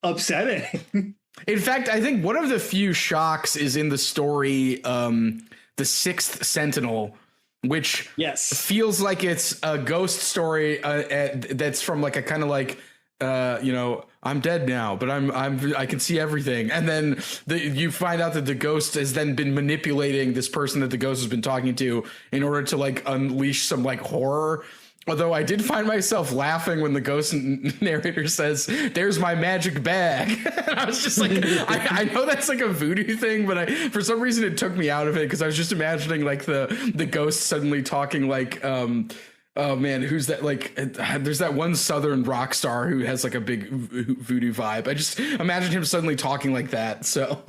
upsetting. In fact, I think one of the few shocks is in the story, The Sixth Sentinel, which feels like it's a ghost story that's from like a kind of like, you know, I'm dead now, but I can see everything. And then you find out that the ghost has then been manipulating this person that the ghost has been talking to in order to like unleash some like horror. Although I did find myself laughing when the ghost narrator says, "There's my magic bag." And I was just like, I know that's like a voodoo thing, but for some reason it took me out of it because I was just imagining like the ghost suddenly talking like, oh man, who's that? Like, there's that one Southern rock star who has like a big voodoo vibe. I just imagine him suddenly talking like that. So,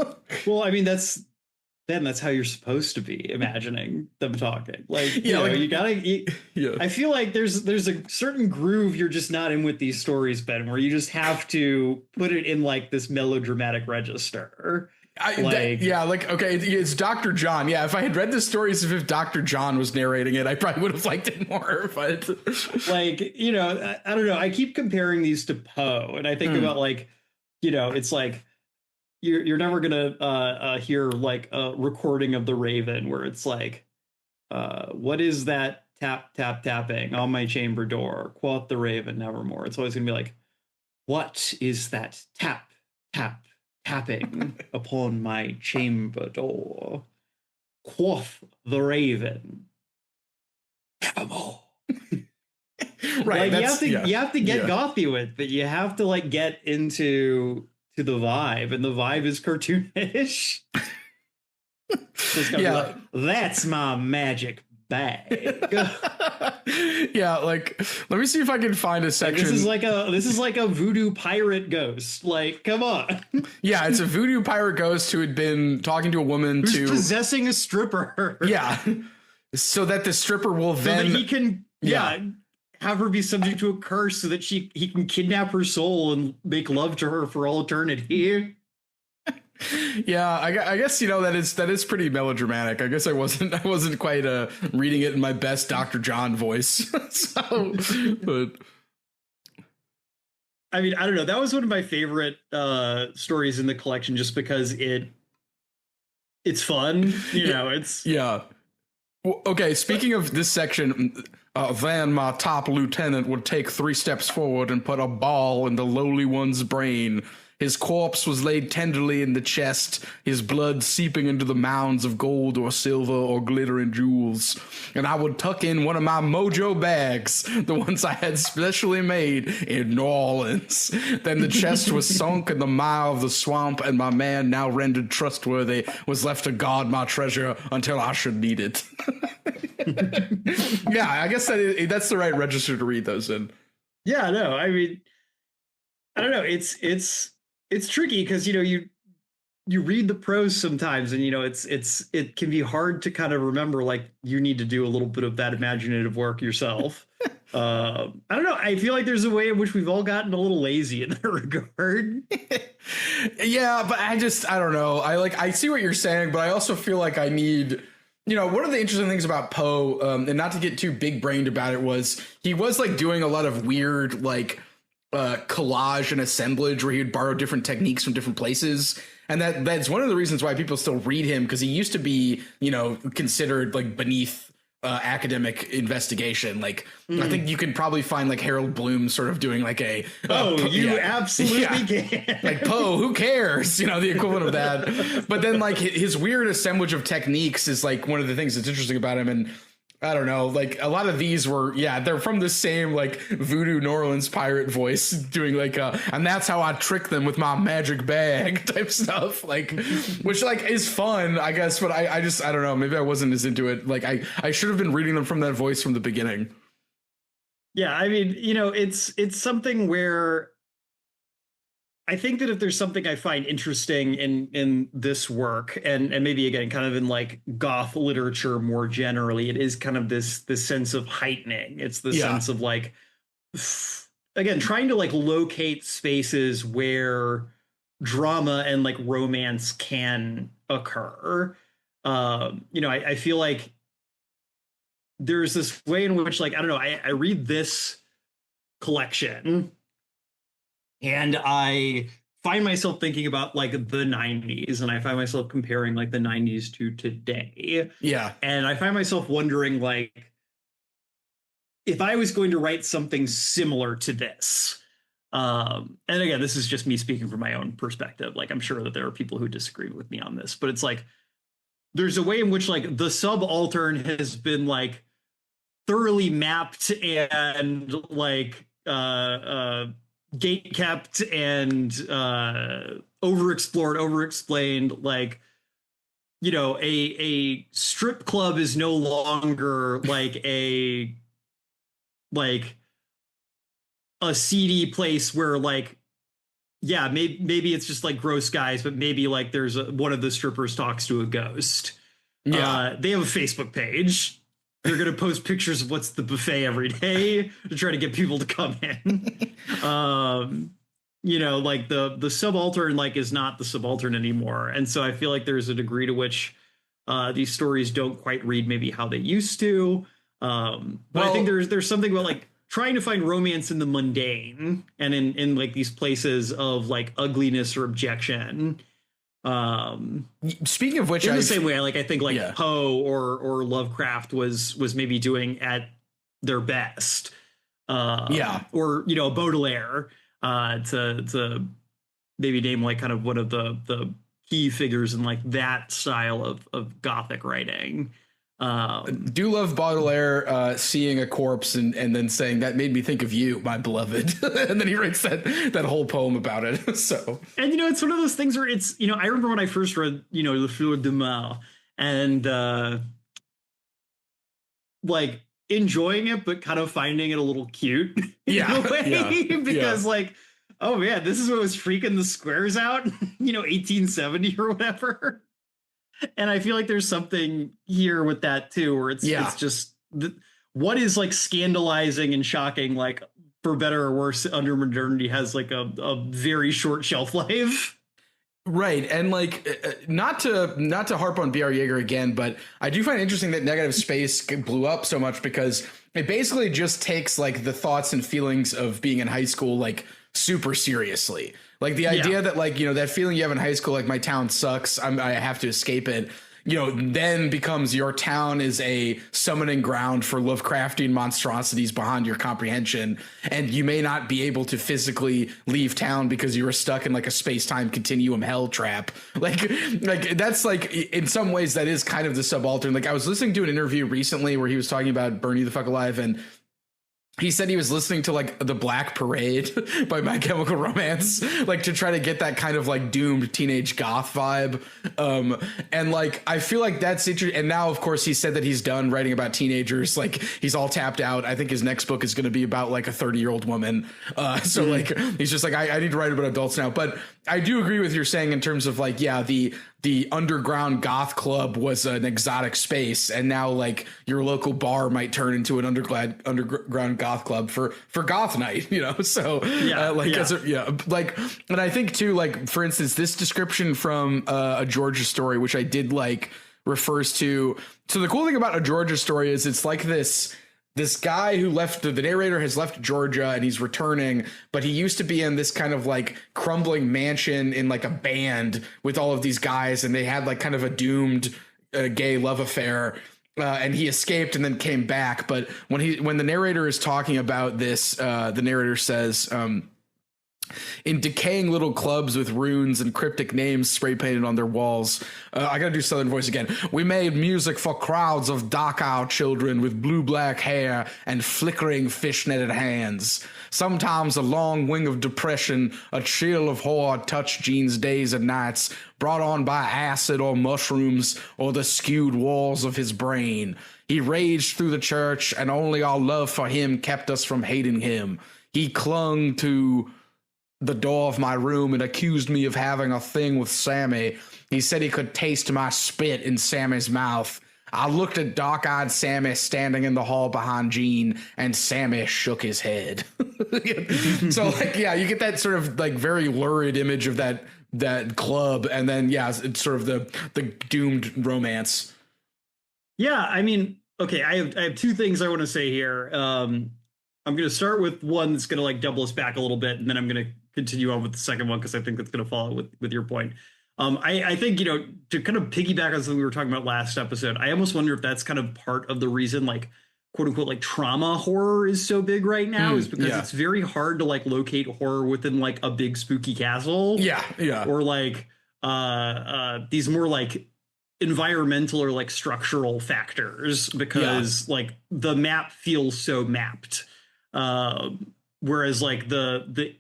well, I mean, that's then that's how you're supposed to be imagining them talking. Like, Yeah, like, you gotta. yeah. I feel like there's a certain groove you're just not in with these stories, Ben, where you just have to put it in like this melodramatic register. Okay, it's Dr. John. Yeah, if I had read the stories as if Dr. John was narrating it, I probably would have liked it more. But like, I don't know. I keep comparing these to Poe, and I think about like, it's like you're never gonna hear like a recording of the Raven where it's like, what is that tap tap tapping on my chamber door? Quoth the Raven nevermore. It's always gonna be like, what is that tap tap tapping upon my chamber door? Quoth the Raven nevermore. Right, like you have to get gothy with, but you have to like get into the vibe, and the vibe is cartoonish. Like, that's my magic bag. Yeah, like, let me see if I can find a section. Like, this is like a voodoo pirate ghost. Like, come on. Yeah, it's a voodoo pirate ghost who had been talking to a woman who's possessing a stripper. Yeah, so that the stripper will then that he can have her be subject to a curse so that he can kidnap her soul and make love to her for all eternity. Yeah, I guess that is pretty melodramatic. I guess I wasn't quite reading it in my best Dr. John voice. So, but I mean, I don't know. That was one of my favorite stories in the collection, just because it's fun. It's Well, okay, speaking of this section, then my top lieutenant would take 3 steps forward and put a ball in the lowly one's brain. His corpse was laid tenderly in the chest, his blood seeping into the mounds of gold or silver or glittering jewels. And I would tuck in one of my mojo bags, the ones I had specially made in New Orleans. Then the chest was sunk in the mire of the swamp, and my man, now rendered trustworthy, was left to guard my treasure until I should need it. Yeah, I guess that's the right register to read those in. Yeah, no, I mean, I don't know. It's tricky because you read the prose sometimes, and it can be hard to kind of remember, like, you need to do a little bit of that imaginative work yourself. I don't know. I feel like there's a way in which we've all gotten a little lazy in that regard. Yeah, but I don't know. I see what you're saying, but I also feel like I need. One of the interesting things about Poe, and not to get too big brained about it, was he was like doing a lot of weird like collage and assemblage where he would borrow different techniques from different places. And that's one of the reasons why people still read him, because he used to be, considered like beneath academic investigation. Like, I think you can probably find like Harold Bloom sort of doing like a absolutely can. Like, Poe, who cares? The equivalent of that. But then like his weird assemblage of techniques is like one of the things that's interesting about him. And I don't know, like a lot of these were, they're from the same like voodoo New Orleans pirate voice doing like and that's how I trick them with my magic bag type stuff, like, which like is fun, I guess. But I don't know, maybe I wasn't as into it. Like I should have been reading them from that voice from the beginning. Yeah, I mean, it's something where I think that if there's something I find interesting in this work, and maybe again kind of in like goth literature more generally, it is kind of this sense of heightening. It's the sense of like, again, trying to like locate spaces where drama and like romance can occur. I feel like there's this way in which, like, I don't know, I read this collection and I find myself thinking about like the 90s, and I find myself comparing like the 90s to today. Yeah. And I find myself wondering, like, if I was going to write something similar to this, and again, this is just me speaking from my own perspective. Like, I'm sure that there are people who disagree with me on this, but it's like, there's a way in which like the subaltern has been like thoroughly mapped and like, gate kept and overexplained. Like, a strip club is no longer like a seedy place where like yeah, maybe it's just like gross guys, but maybe like there's one of the strippers talks to a ghost. Yeah. They have a Facebook page. They're going to post pictures of what's the buffet every day to try to get people to come in. Like the subaltern like is not the subaltern anymore. And so I feel like there's a degree to which these stories don't quite read maybe how they used to. But I think there's something about like trying to find romance in the mundane and in like these places of like ugliness or objection. Speaking of which, in the same way, like I think like Poe or Lovecraft was maybe doing at their best. Or Baudelaire, to maybe name like kind of one of the key figures in like that style of Gothic writing. Do love Baudelaire seeing a corpse and then saying that made me think of you, my beloved. And then he writes that whole poem about it. So, and it's one of those things where it's, I remember when I first read, Le Fleur de Mal, and like enjoying it, but kind of finding it a little cute in a way, because like, oh man, this is what was freaking the squares out, 1870 or whatever. And I feel like there's something here with that too, where it's just what is like scandalizing and shocking, like for better or worse, under modernity has like a very short shelf life. Right. And like, not to harp on B.R. Yeager again, but I do find it interesting that Negative Space blew up so much because it basically just takes like the thoughts and feelings of being in high school, like super seriously. Like the idea that like, that feeling you have in high school, like my town sucks, I have to escape it, then becomes your town is a summoning ground for Lovecraftian monstrosities beyond your comprehension. And you may not be able to physically leave town because you were stuck in like a space-time continuum hell trap. Like that's like, in some ways that is kind of the subaltern. Like I was listening to an interview recently where he was talking about Bernie the Fuck Alive, and he said he was listening to like The Black Parade by My Chemical Romance, like to try to get that kind of like doomed teenage goth vibe. And like, I feel like that's interesting. And now, of course, he said that he's done writing about teenagers. Like he's all tapped out. I think his next book is going to be about like a 30-year-old woman. So like, he's just like, I need to write about adults now. But I do agree with your saying in terms of like, the underground goth club was an exotic space, and now like your local bar might turn into an underground goth club for goth night, So and I think too, like for instance, this description from a Georgia Story, which I did like, refers to. So the cool thing about a Georgia Story is it's like this guy who left, the narrator has left Georgia and he's returning, but he used to be in this kind of like crumbling mansion in like a band with all of these guys, and they had like kind of a doomed gay love affair. And he escaped and then came back. But when the narrator is talking about this, the narrator says, in decaying little clubs with runes and cryptic names spray painted on their walls. I gotta do Southern voice again. We made music for crowds of dark-eyed children with blue-black hair and flickering fish-netted hands. Sometimes a long wing of depression, a chill of horror touched Gene's days and nights, brought on by acid or mushrooms or the skewed walls of his brain. He raged through the church, and only our love for him kept us from hating him. He clung to the door of my room and accused me of having a thing with Sammy. He said he could taste my spit in Sammy's mouth. I looked at dark-eyed Sammy standing in the hall behind Gene, and Sammy shook his head. So like, you get that sort of like very lurid image of that club, and then it's sort of the doomed romance. Yeah, I mean, okay, I have two things I want to say here. I'm going to start with one that's going to like double us back a little bit, and then I'm going to continue on with the second one because I think that's going to follow with your point. I think, to kind of piggyback on something we were talking about last episode, I almost wonder if that's kind of part of the reason, like, quote unquote, like trauma horror is so big right now, is because it's very hard to like locate horror within like a big spooky castle. Yeah. Or like these more like environmental or like structural factors, because like the map feels so mapped. Whereas like the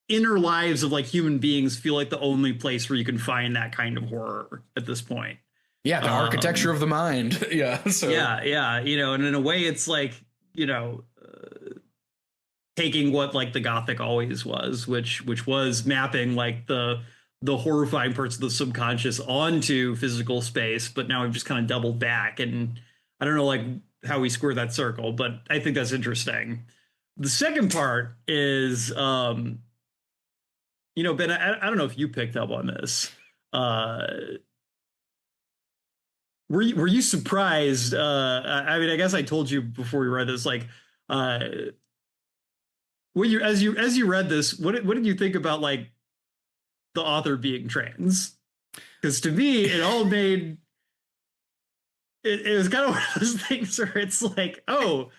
inner lives of like human beings feel like the only place where you can find that kind of horror at this point. Yeah, the architecture of the mind. So and in a way it's like, taking what like the Gothic always was, which was mapping like the horrifying parts of the subconscious onto physical space, but now we've just kind of doubled back, and I don't know like how we square that circle, but I think that's interesting. The second part is Ben, I don't know if you picked up on this. Were you surprised? I mean, I guess I told you before we read this, like, when you as you read this, what did you think about like the author being trans? Because to me, it all made it was kind of one of those things where it's like, oh,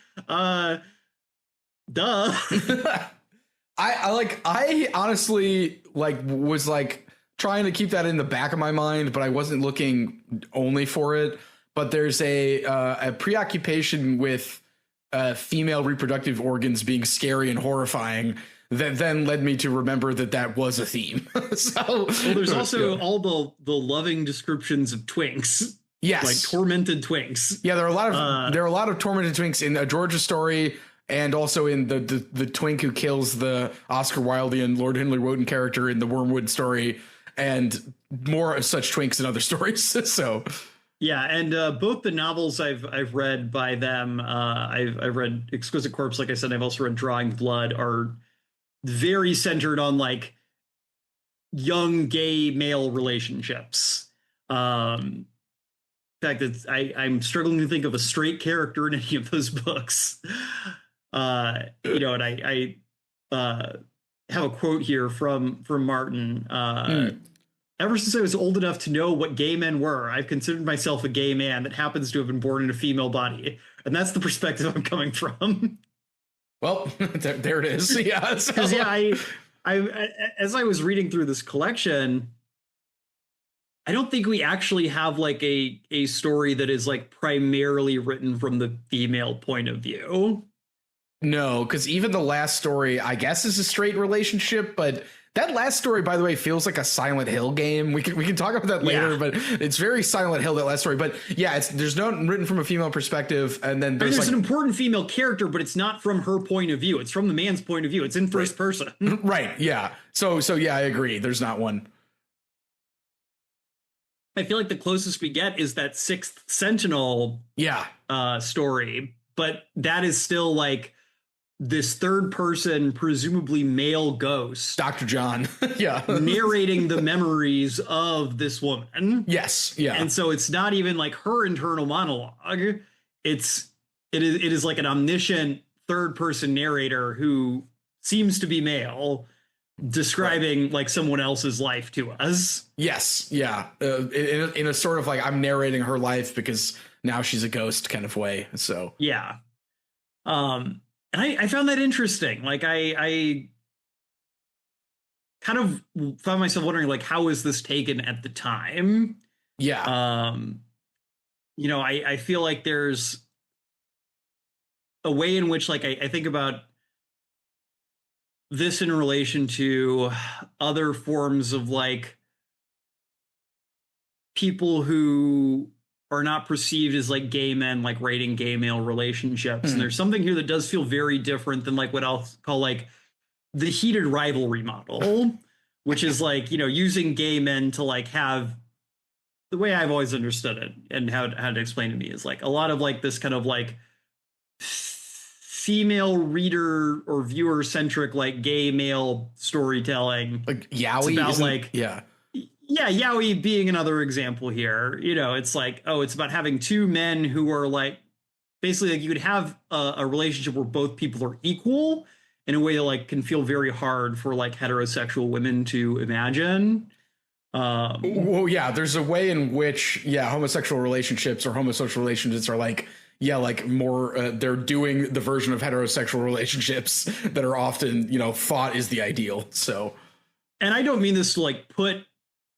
duh. I honestly like was like trying to keep that in the back of my mind, but I wasn't looking only for it. But there's a preoccupation with female reproductive organs being scary and horrifying that then led me to remember that was a theme. So well, there's also all the loving descriptions of twinks. Yes, like tormented twinks. Yeah, there are a lot of tormented twinks in a Georgia story, and also in the twink who kills the Oscar Wilde and Lord Henry Woden character in the Wormwood story, and more such twinks in other stories. So yeah, and both the novels I've read by them, I've read Exquisite Corpse, like I said, I've also read Drawing Blood, are very centered on like young gay male relationships. In fact, I'm struggling to think of a straight character in any of those books. And I have a quote here from Martin. Ever since I was old enough to know what gay men were, I've considered myself a gay man that happens to have been born in a female body. And that's the perspective I'm coming from. Well, there it is. Yeah. Because, I as I was reading through this collection, I don't think we actually have like a story that is like primarily written from the female point of view. No, because even the last story, I guess, is a straight relationship, but that last story, by the way, feels like a Silent Hill game. We can talk about that later, but it's very Silent Hill, that last story. But yeah, there's no written from a female perspective, and then there's an important female character, but it's not from her point of view. It's from the man's point of view. It's in first person. Right. Yeah. So yeah, I agree. There's not one. I feel like the closest we get is that Sixth Sentinel story, but that is still like this third person, presumably male ghost, Dr. John, narrating the memories of this woman. Yes, yeah, and so it's not even like her internal monologue. It is like an omniscient third person narrator who seems to be male, describing like someone else's life to us. Yes, yeah, in a sort of like I'm narrating her life because now she's a ghost kind of way. So yeah, and I found that interesting. Like I kind of found myself wondering, like, how was this taken at the time? Yeah, I feel like there's a way in which, like, I think about this in relation to other forms of like people who are not perceived as like gay men, like rating gay male relationships. And there's something here that does feel very different than like what I'll call like the heated rivalry model, which is like, using gay men to like have, the way I've always understood it and how to explain to me is like a lot of like this kind of like female reader or viewer centric like gay male storytelling, like yaoi, about like yaoi being another example here. It's like, oh, it's about having two men who are like basically like you could have a relationship where both people are equal in a way that like can feel very hard for like heterosexual women to imagine. Well, yeah, there's a way in which homosexual relationships or homosocial relationships are like more they're doing the version of heterosexual relationships that are often thought is the ideal. So, and I don't mean this to like put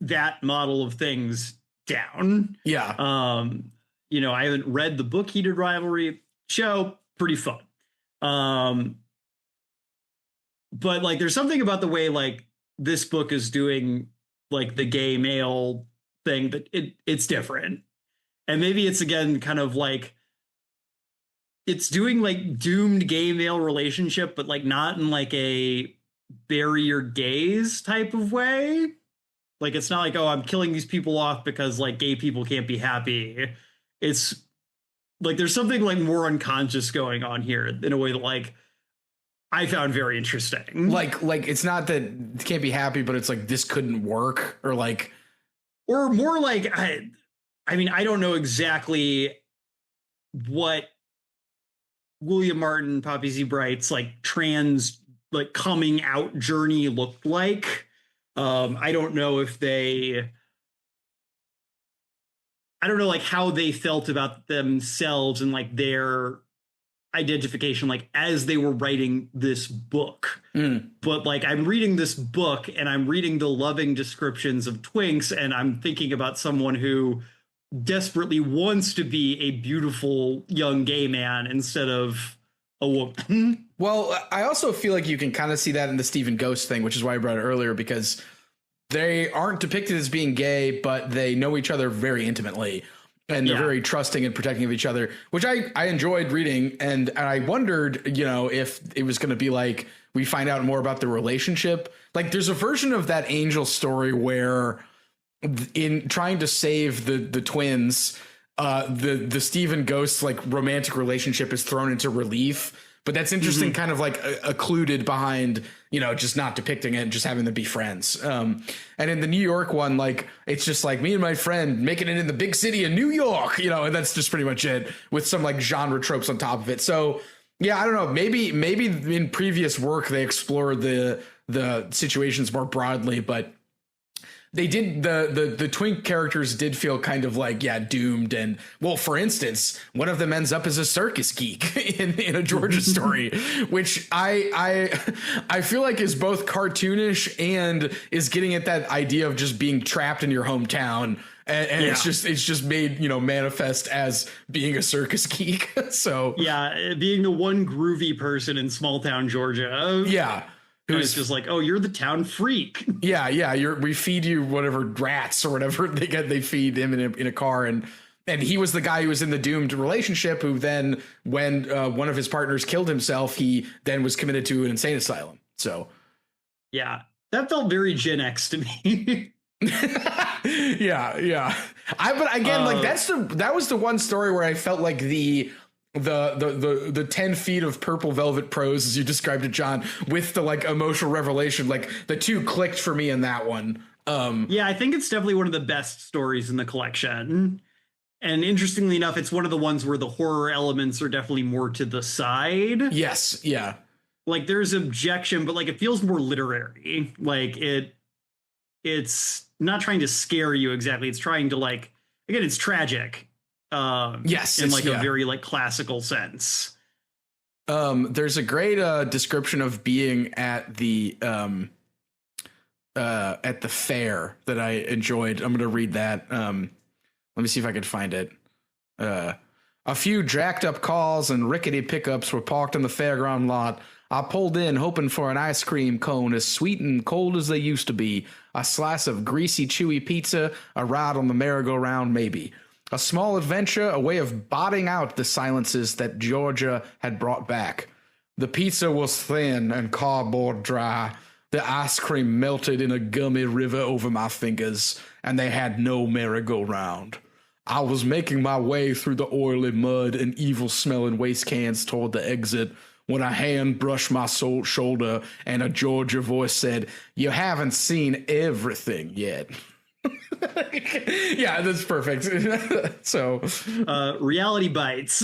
that model of things down. Yeah. I haven't read the book Heated Rivalry. Show pretty fun. But like there's something about the way like this book is doing like the gay male thing that it's different. And maybe it's again kind of like it's doing like doomed gay male relationship, but like not in like a bury your gays type of way. Like it's not like, oh, I'm killing these people off because like gay people can't be happy. It's like there's something like more unconscious going on here in a way that like I found very interesting. Like it's not that it can't be happy, but it's like this couldn't work, or like, or more like I mean, I don't know exactly what William Martin, Poppy Z. Brite's like trans like coming out journey looked like. I don't know if I don't know like how they felt about themselves and like their identification like as they were writing this book. But like I'm reading this book and I'm reading the loving descriptions of twinks and I'm thinking about someone who desperately wants to be a beautiful young gay man instead of a woman. Well, I also feel like you can kind of see that in the Stephen Ghost thing, which is why I brought it earlier, because they aren't depicted as being gay, but they know each other very intimately. And they're very trusting and protecting of each other, which I enjoyed reading. And I wondered, you know, if it was going to be like we find out more about the relationship. Like there's a version of that Angel story where in trying to save the twins, the Stephen Ghost like romantic relationship is thrown into relief. But that's interesting, kind of like occluded behind, you know, just not depicting it and just having them be friends. And in the New York one, like, it's just like me and my friend making it in the big city of New York, you know, and that's just pretty much it with some like genre tropes on top of it. So, yeah, I don't know. Maybe in previous work, they explored the situations more broadly, but they did the twink characters did feel kind of like, yeah, doomed. And well, for instance, one of them ends up as a circus geek in a Georgia story, which I feel like is both cartoonish and is getting at that idea of just being trapped in your hometown. And it's just made, you know, manifest as being a circus geek. So yeah, being the one groovy person in small town Georgia. Yeah. It's just like, oh, you're the town freak. Yeah. We feed you whatever rats or whatever they feed him in a car. And he was the guy who was in the doomed relationship who then, when one of his partners killed himself, he then was committed to an insane asylum. So, yeah, that felt very Gen X to me. Yeah. But again, like that was the one story where I felt like the 10 feet of purple velvet prose, as you described it, John, with the like emotional revelation, like the two clicked for me in that one. Yeah, I think it's definitely one of the best stories in the collection. And interestingly enough, it's one of the ones where the horror elements are definitely more to the side. Yes. Yeah. Like there's objection, but like it feels more literary. Like it's not trying to scare you exactly. It's trying to like, again, it's tragic. Yes, in like a very like classical sense. There's a great description of being at the fair that I enjoyed. I'm going to read that. Let me see if I can find it. A few jacked up cars and rickety pickups were parked on the fairground lot. I pulled in hoping for an ice cream cone as sweet and cold as they used to be, a slice of greasy, chewy pizza, a ride on the merry-go-round maybe. A small adventure, a way of blotting out the silences that Georgia had brought back. The pizza was thin and cardboard dry. The ice cream melted in a gummy river over my fingers, and they had no merry-go-round. I was making my way through the oily mud and evil-smelling waste cans toward the exit when a hand brushed my shoulder and a Georgia voice said, "You haven't seen everything yet." Yeah, that's perfect. So reality bites.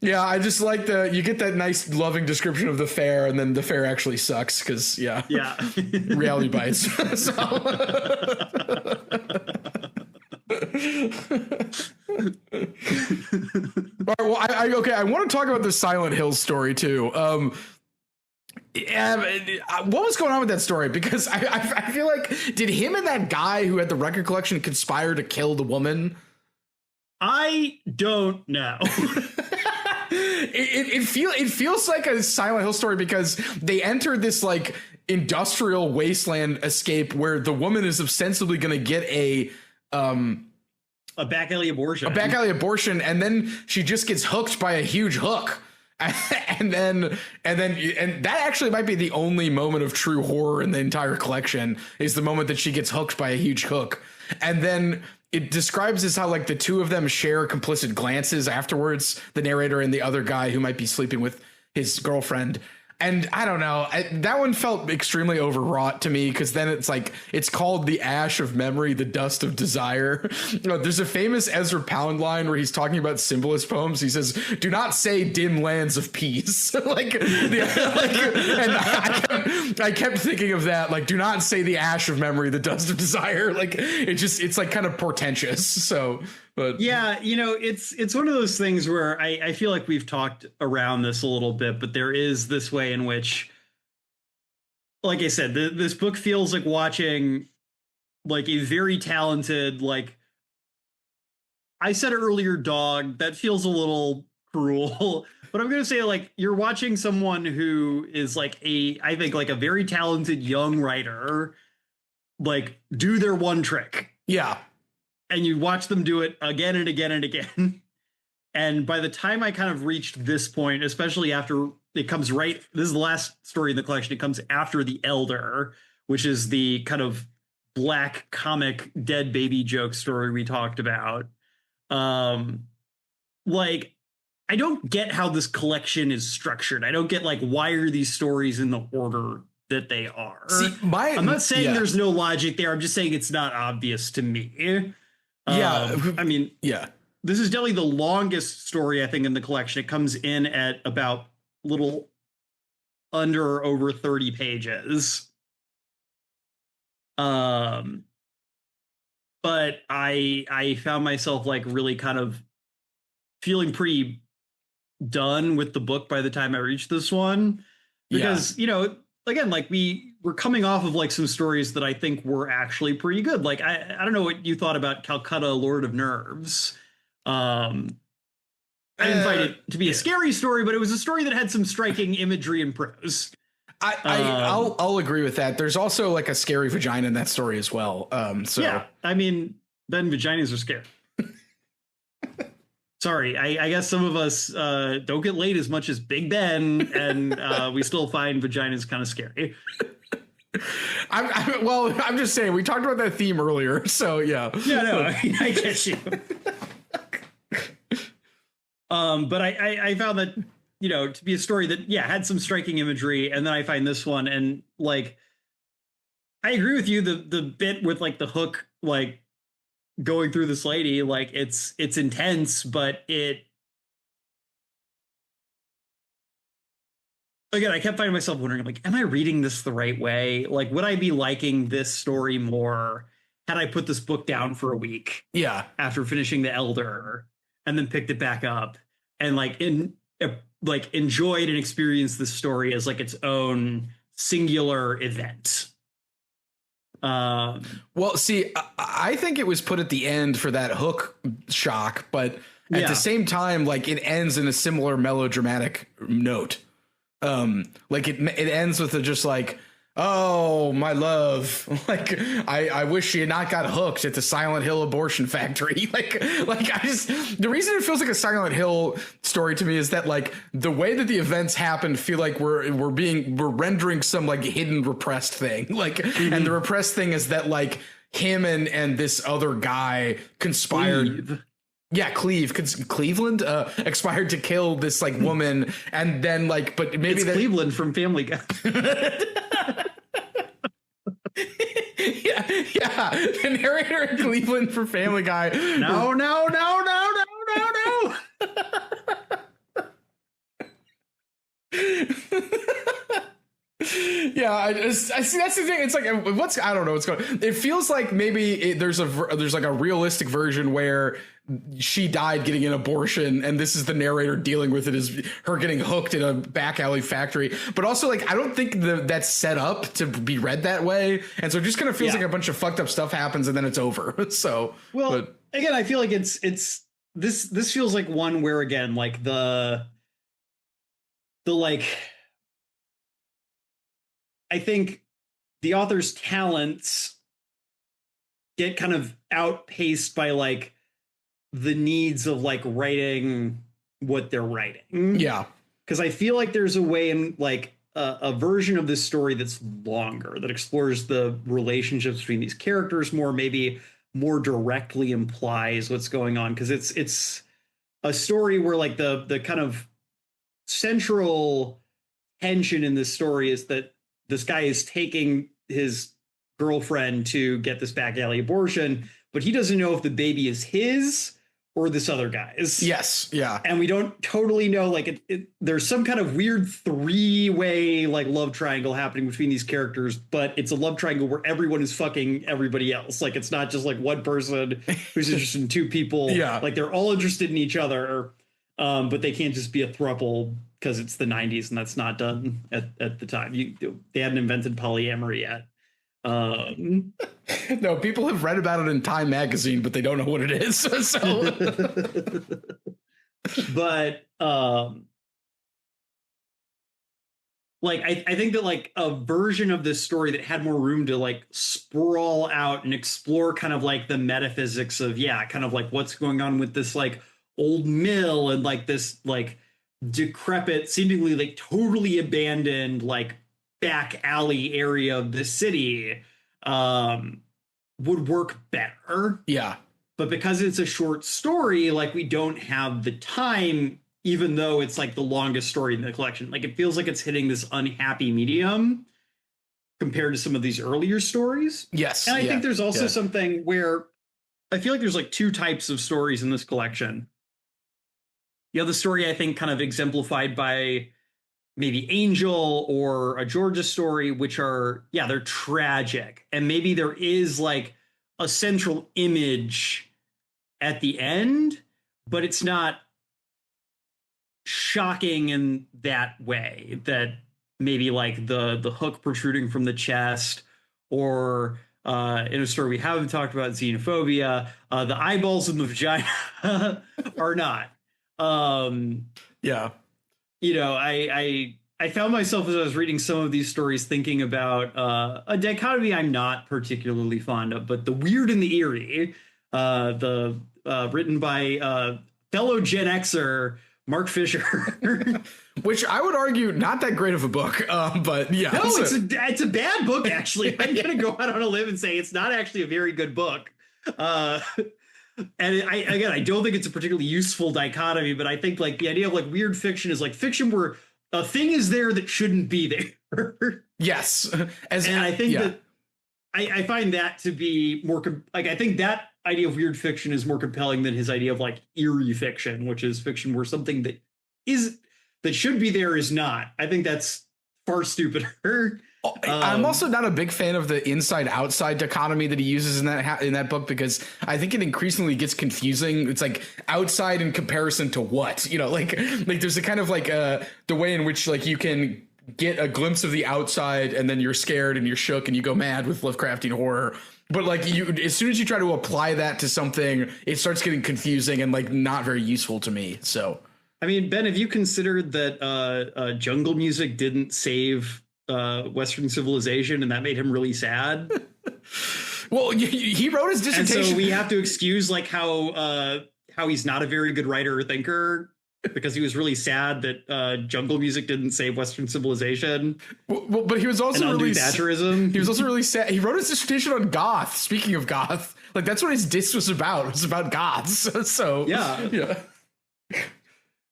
Yeah, I just like you get that nice loving description of the fair, and then the fair actually sucks because yeah reality bites. So. All right, well, I want to talk about the Silent Hill story too. Yeah, what was going on with that story? Because I feel like, did him and that guy who had the record collection conspire to kill the woman? I don't know. It feels like a Silent Hill story because they enter this like industrial wasteland escape where the woman is ostensibly going to get a a back alley abortion. A back alley abortion, and then she just gets hooked by a huge hook. And that actually might be the only moment of true horror in the entire collection, is the moment that she gets hooked by a huge hook. And then it describes as how like the two of them share complicit glances afterwards, the narrator and the other guy who might be sleeping with his girlfriend. And I don't know, that one felt extremely overwrought to me, because then it's like, it's called the ash of memory, the dust of desire. There's a famous Ezra Pound line where he's talking about symbolist poems. He says, "Do not say dim lands of peace." And I kept thinking of that, like, do not say the ash of memory, the dust of desire. Like, it's like kind of portentous. So, but yeah, it's one of those things where I feel like we've talked around this a little bit, but there is this way in which, like I said, this book feels like watching like a very talented, like I said earlier, dog. That feels a little cruel, but I'm going to say like you're watching someone who is like I think like a very talented young writer, like do their one trick. Yeah. And you watch them do it again and again and again. And by the time I kind of reached this point, especially after it comes this is the last story in the collection. It comes after The Elder, which is the kind of black comic dead baby joke story we talked about. Like, I don't get how this collection is structured. I don't get like, why are these stories in the order that they are? See, I'm not saying there's no logic there. I'm just saying it's not obvious to me. I mean, yeah, this is definitely the longest story I think in the collection. It comes in at about little under over 30 pages. But I found myself like really kind of feeling pretty done with the book by the time I reached this one, because again, like we're coming off of like some stories that I think were actually pretty good. Like, I don't know what you thought about Calcutta, Lord of Nerves. I didn't find it to be a scary story, but it was a story that had some striking imagery and prose. I'll agree with that. There's also like a scary vagina in that story as well. So yeah, I mean, then vaginas are scary. Sorry, I guess some of us don't get laid as much as Big Ben, and we still find vaginas kind of scary. I'm just saying, we talked about that theme earlier, so yeah. Yeah, no, I get you. But I found that, to be a story that, had some striking imagery, and then I find this one, and like, I agree with you, the bit with like the hook, like, going through this lady, like it's intense, but again, I kept finding myself wondering, like, am I reading this the right way? Like, would I be liking this story more had I put this book down for a week? Yeah. After finishing The Elder, and then picked it back up and enjoyed and experienced this story as like its own singular event. Well, see, I think it was put at the end for that hook shock, but at the same time, like it ends in a similar melodramatic note. Like it ends with just like, oh, my love, like I wish she had not got hooked at the Silent Hill abortion factory. like the reason it feels like a Silent Hill story to me is that like the way that the events happen feel like we're rendering some like hidden repressed thing. Like, and the repressed thing is that like him and this other guy conspired. Cleveland expired to kill this like woman, and then like, but maybe it's Cleveland from Family Guy. yeah. The narrator in Cleveland from Family Guy. No. Yeah, I see. That's the thing. It's like, I don't know what's going on. It feels like maybe there's like a realistic version where she died getting an abortion, and this is the narrator dealing with it as her getting hooked in a back alley factory. But also, like, I don't think that's set up to be read that way, and so it just kind of feels like a bunch of fucked up stuff happens and then it's over. So, again, I feel like it's this feels like one where, again, like the like, I think the author's talents get kind of outpaced by like the needs of like writing what they're writing. Yeah. Because I feel like there's a way in like a version of this story that's longer, that explores the relationships between these characters more, maybe more directly implies what's going on. Because it's a story where like the kind of central tension in this story is that this guy is taking his girlfriend to get this back alley abortion, but he doesn't know if the baby is his or this other guy's. Yes. Yeah. And we don't totally know, like there's some kind of weird three-way like love triangle happening between these characters, but it's a love triangle where everyone is fucking everybody else. Like it's not just like one person who's interested in two people. Yeah. Like they're all interested in each other, but they can't just be a throuple because it's the 90s and that's not done at the time. They hadn't invented polyamory yet. No, people have read about it in Time magazine, but they don't know what it is. So, but like I think that like a version of this story that had more room to like sprawl out and explore kind of like the metaphysics of kind of like what's going on with this like old mill and like this like decrepit, seemingly like totally abandoned like back alley area of the city would work better. Yeah. But because it's a short story, like we don't have the time, even though it's like the longest story in the collection. Like it feels like it's hitting this unhappy medium compared to some of these earlier stories. Yes. And I think there's also something where I feel like there's like two types of stories in this collection. You have the story, I think, kind of exemplified by maybe Angel or a Georgia story, which are, they're tragic. And maybe there is like a central image at the end, but it's not shocking in that way, that maybe like the hook protruding from the chest, or in a story we haven't talked about, xenophobia, the eyeballs in the vagina are not. You know, I found myself as I was reading some of these stories thinking about a dichotomy I'm not particularly fond of, but the weird and the eerie, written by fellow Gen Xer Mark Fisher. Which I would argue not that great of a book, but yeah. No, it's a bad book, actually. I'm going to go out on a limb and say it's not actually a very good book. And I don't think it's a particularly useful dichotomy, but I think like the idea of like weird fiction is like fiction where a thing is there that shouldn't be there. Yes. And I think that I find that to be more like, I think that idea of weird fiction is more compelling than his idea of like eerie fiction, which is fiction where something that should be there is not. I think that's far stupider. I'm also not a big fan of the inside-outside dichotomy that he uses in that book, because I think it increasingly gets confusing. It's like outside in comparison to what, you know, like there's a kind of like the way in which like you can get a glimpse of the outside and then you're scared and you're shook and you go mad with Lovecraftian horror. But like as soon as you try to apply that to something, it starts getting confusing and like not very useful to me. So, I mean, Ben, have you considered that jungle music didn't save Western civilization, and that made him really sad? Well, he wrote his dissertation, and so we have to excuse like how he's not a very good writer or thinker because he was really sad that jungle music didn't save Western civilization. Well, but he was also really Thatcherism. He was also really sad. He wrote his dissertation on goth. Speaking of goth, like that's what his diss was about. It was about goths. So yeah.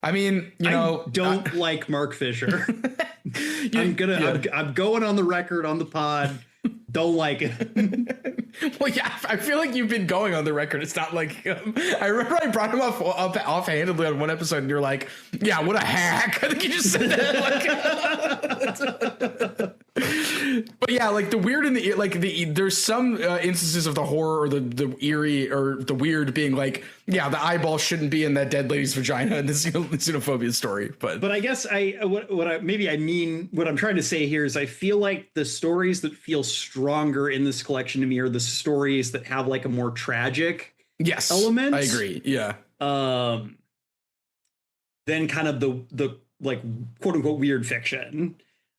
I mean, I don't like Mark Fisher. I'm going on the record on the pod. Don't like it. Well, yeah, I feel like you've been going on the record. It's not like I remember I brought him up offhandedly on one episode, and you're like, "Yeah, what a hack!" I think you just said that. But yeah, like the weird and there's some instances of the horror or the eerie or the weird being like, yeah, the eyeball shouldn't be in that dead lady's vagina in the xenophobia story. But I guess what I'm trying to say here is I feel like the stories that feel stronger in this collection to me are the stories that have like a more tragic element. I agree. Yeah. Then kind of the like quote unquote weird fiction.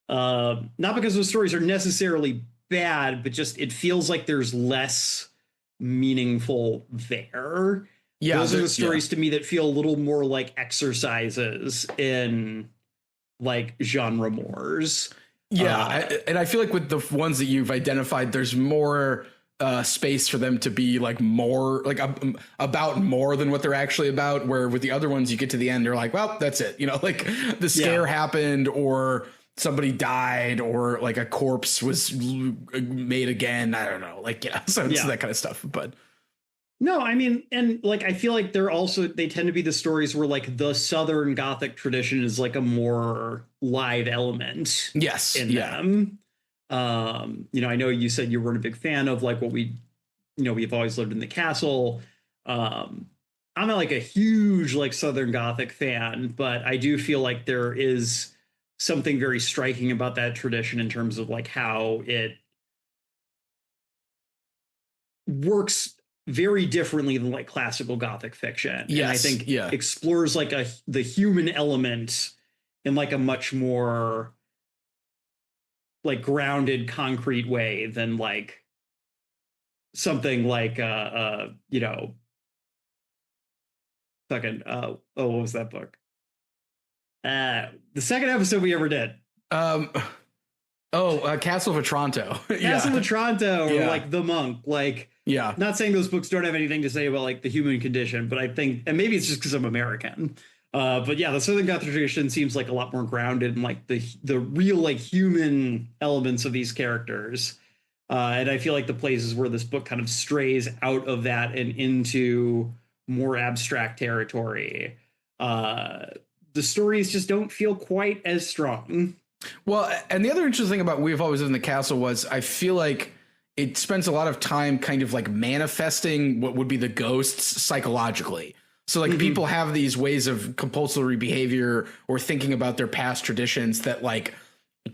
Not because those stories are necessarily bad, but just it feels like there's less meaningful there. Yeah, those are the stories to me that feel a little more like exercises in like genre mores. Yeah, and I feel like with the ones that you've identified, there's more space for them to be like more like about more than what they're actually about. Where with the other ones, you get to the end, they're like, well, that's it. You know, like the scare happened, or somebody died, or like a corpse was made again. I don't know, like so it's that kind of stuff. But no, I mean, and like I feel like they tend to be the stories where like the Southern Gothic tradition is like a more live element. Yes, in them. I know you said you weren't a big fan of like what we've always lived in the castle. I'm not like a huge like Southern Gothic fan, but I do feel like there is something very striking about that tradition in terms of like how it works very differently than like classical Gothic fiction. Yes, and I think explores like the human element in like a much more like grounded, concrete way than like something like what was that book? The second episode we ever did. Castle of Otranto. Castle of Otranto, or like The Monk. Like, not saying those books don't have anything to say about like the human condition, but I think, and maybe it's just because I'm American. But yeah, the Southern Gothic tradition seems like a lot more grounded in like the real like human elements of these characters. And I feel like the places where this book kind of strays out of that and into more abstract territory, the stories just don't feel quite as strong. Well, and the other interesting thing about We've Always Lived in the Castle was I feel like it spends a lot of time kind of like manifesting what would be the ghosts psychologically. So like people have these ways of compulsory behavior or thinking about their past traditions that like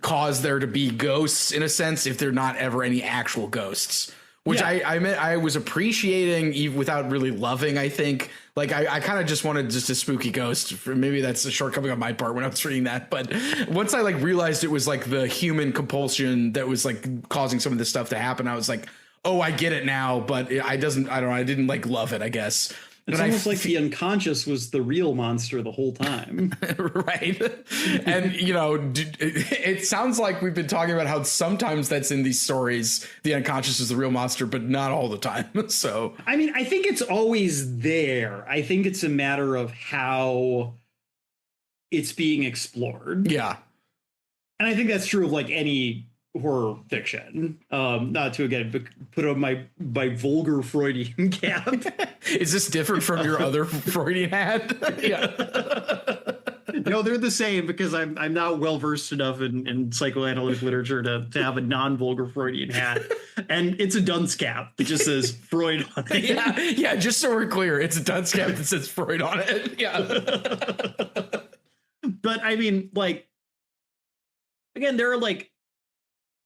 cause there to be ghosts in a sense if they're not ever any actual ghosts, which I was appreciating even without really loving. I think like I kind of just wanted just a spooky ghost. Maybe that's a shortcoming on my part when I was reading that. But once I like realized it was like the human compulsion that was like causing some of this stuff to happen, I was like, oh, I get it now. But I didn't like love it, I guess. It's almost like the unconscious was the real monster the whole time. Right. And, it sounds like we've been talking about how sometimes that's in these stories, the unconscious is the real monster, but not all the time. So, I mean, I think it's always there. I think it's a matter of how it's being explored. Yeah. And I think that's true of like any horror fiction. Not to again put on my vulgar Freudian cap. Is this different from your other Freudian hat? Yeah. No, they're the same because I'm not well versed enough in psychoanalytic literature to have a non-vulgar Freudian hat. And it's a dunce cap. It just says Freud on it. Yeah, just so we're clear, it's a dunce cap that says Freud on it. Yeah. But I mean, like, again, there are like,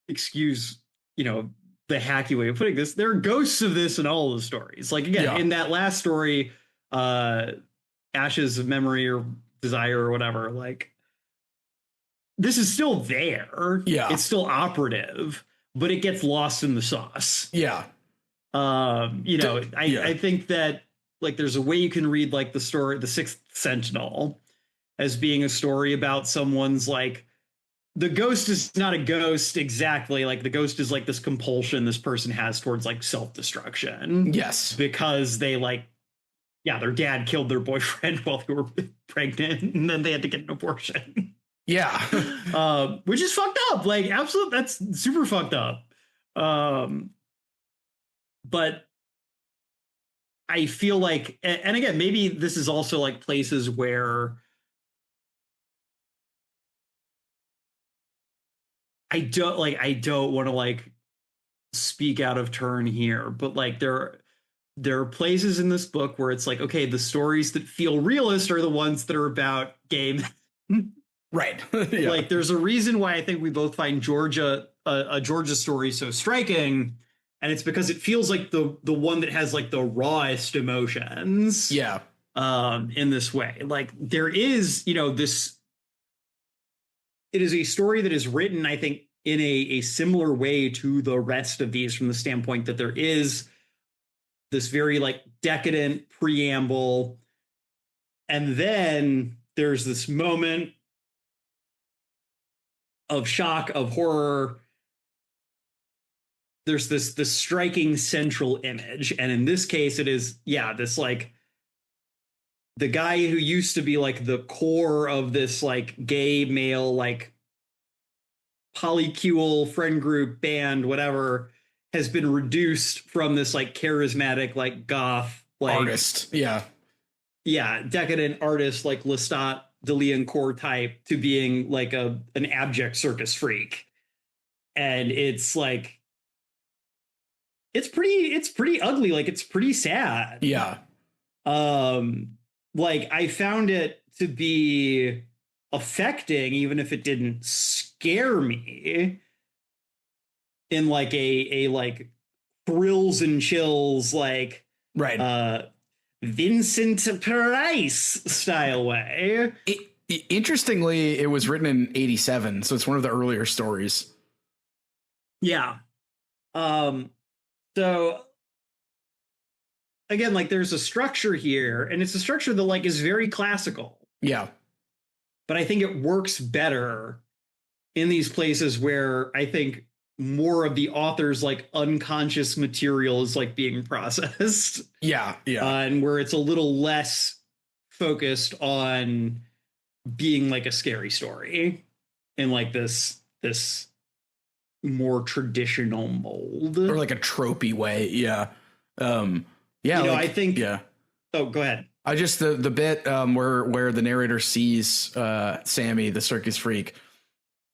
excuse, the hacky way of putting this, there are ghosts of this in all the stories. Like, again, in that last story, Ashes of Memory or Desire or whatever, like, this is still there. Yeah. It's still operative, but it gets lost in the sauce. Yeah. I think that, like, there's a way you can read, like, the story, The Sixth Sentinel, as being a story about someone's, like, the ghost is not a ghost exactly. Like the ghost is like this compulsion this person has towards like self-destruction. Yes. Because they like, their dad killed their boyfriend while they were pregnant and then they had to get an abortion. Yeah. Which is fucked up. Like absolutely. That's super fucked up. But I feel like, and again, maybe this is also like places where I don't want to like speak out of turn here, but like there are places in this book where it's like, okay, the stories that feel realist are the ones that are about gay men. Right. Yeah. Like there's a reason why I think we both find Georgia a Georgia story so striking, and it's because it feels like the one that has like the rawest emotions. Yeah. In this way, like there is, this. It is a story that is written, I think, in a similar way to the rest of these from the standpoint that there is this very like decadent preamble. And then there's this moment of shock, of horror. There's this striking central image. And in this case, it is, this like the guy who used to be like the core of this like gay male, like polycule friend group band, whatever, has been reduced from this like charismatic, like goth, like artist. Decadent artist, like Lestat de Liancourt type, to being like an abject circus freak. And it's like, it's pretty ugly. Like, it's pretty sad. Yeah. Like, I found it to be affecting, even if it didn't scare me, in like a like thrills and chills, like Vincent Price style way. Interestingly, it was written in 87, so it's one of the earlier stories. Yeah. So again, like there's a structure here, and it's a structure that like is very classical. Yeah. But I think it works better in these places where I think more of the author's like unconscious material is like being processed. Yeah. And where it's a little less focused on being like a scary story in like this more traditional mold, or like a tropey way. Yeah. I think. Yeah. Oh, go ahead. I just the bit where the narrator sees Sammy, the circus freak.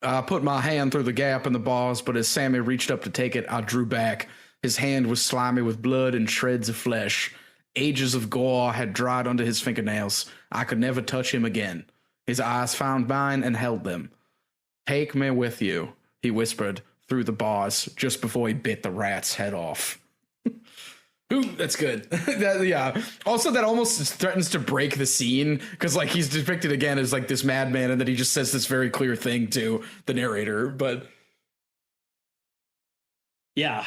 I put my hand through the gap in the bars, but as Sammy reached up to take it, I drew back. His hand was slimy with blood and shreds of flesh. Ages of gore had dried under his fingernails. I could never touch him again. His eyes found mine and held them. Take me with you, he whispered through the bars just before he bit the rat's head off. Ooh, that's good. Also, that almost threatens to break the scene because, like, he's depicted again as like this madman, and then he just says this very clear thing to the narrator. But yeah,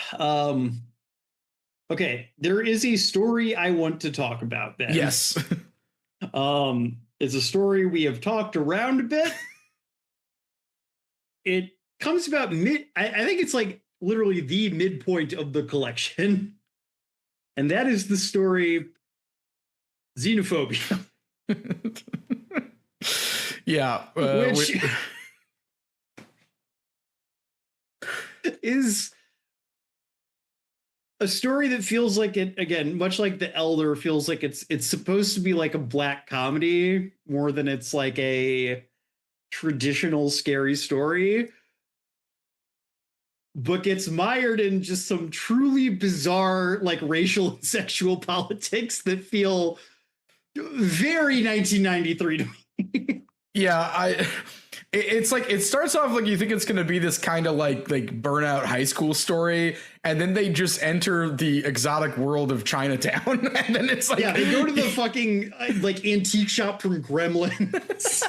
okay, there is a story I want to talk about. Ben. Yes, it's a story we have talked around a bit. It comes about I think it's like literally the midpoint of the collection. And that is the story Xenophobia. Yeah. Which is a story that feels like it, again, much like The Elder, feels like it's supposed to be like a black comedy more than it's like a traditional scary story, but gets mired in just some truly bizarre, like, racial and sexual politics that feel very 1993 to me. Yeah, it's like, it starts off like you think it's going to be this kind of like burnout high school story, and then they just enter the exotic world of Chinatown, and then it's like, they go to the fucking like antique shop from Gremlins.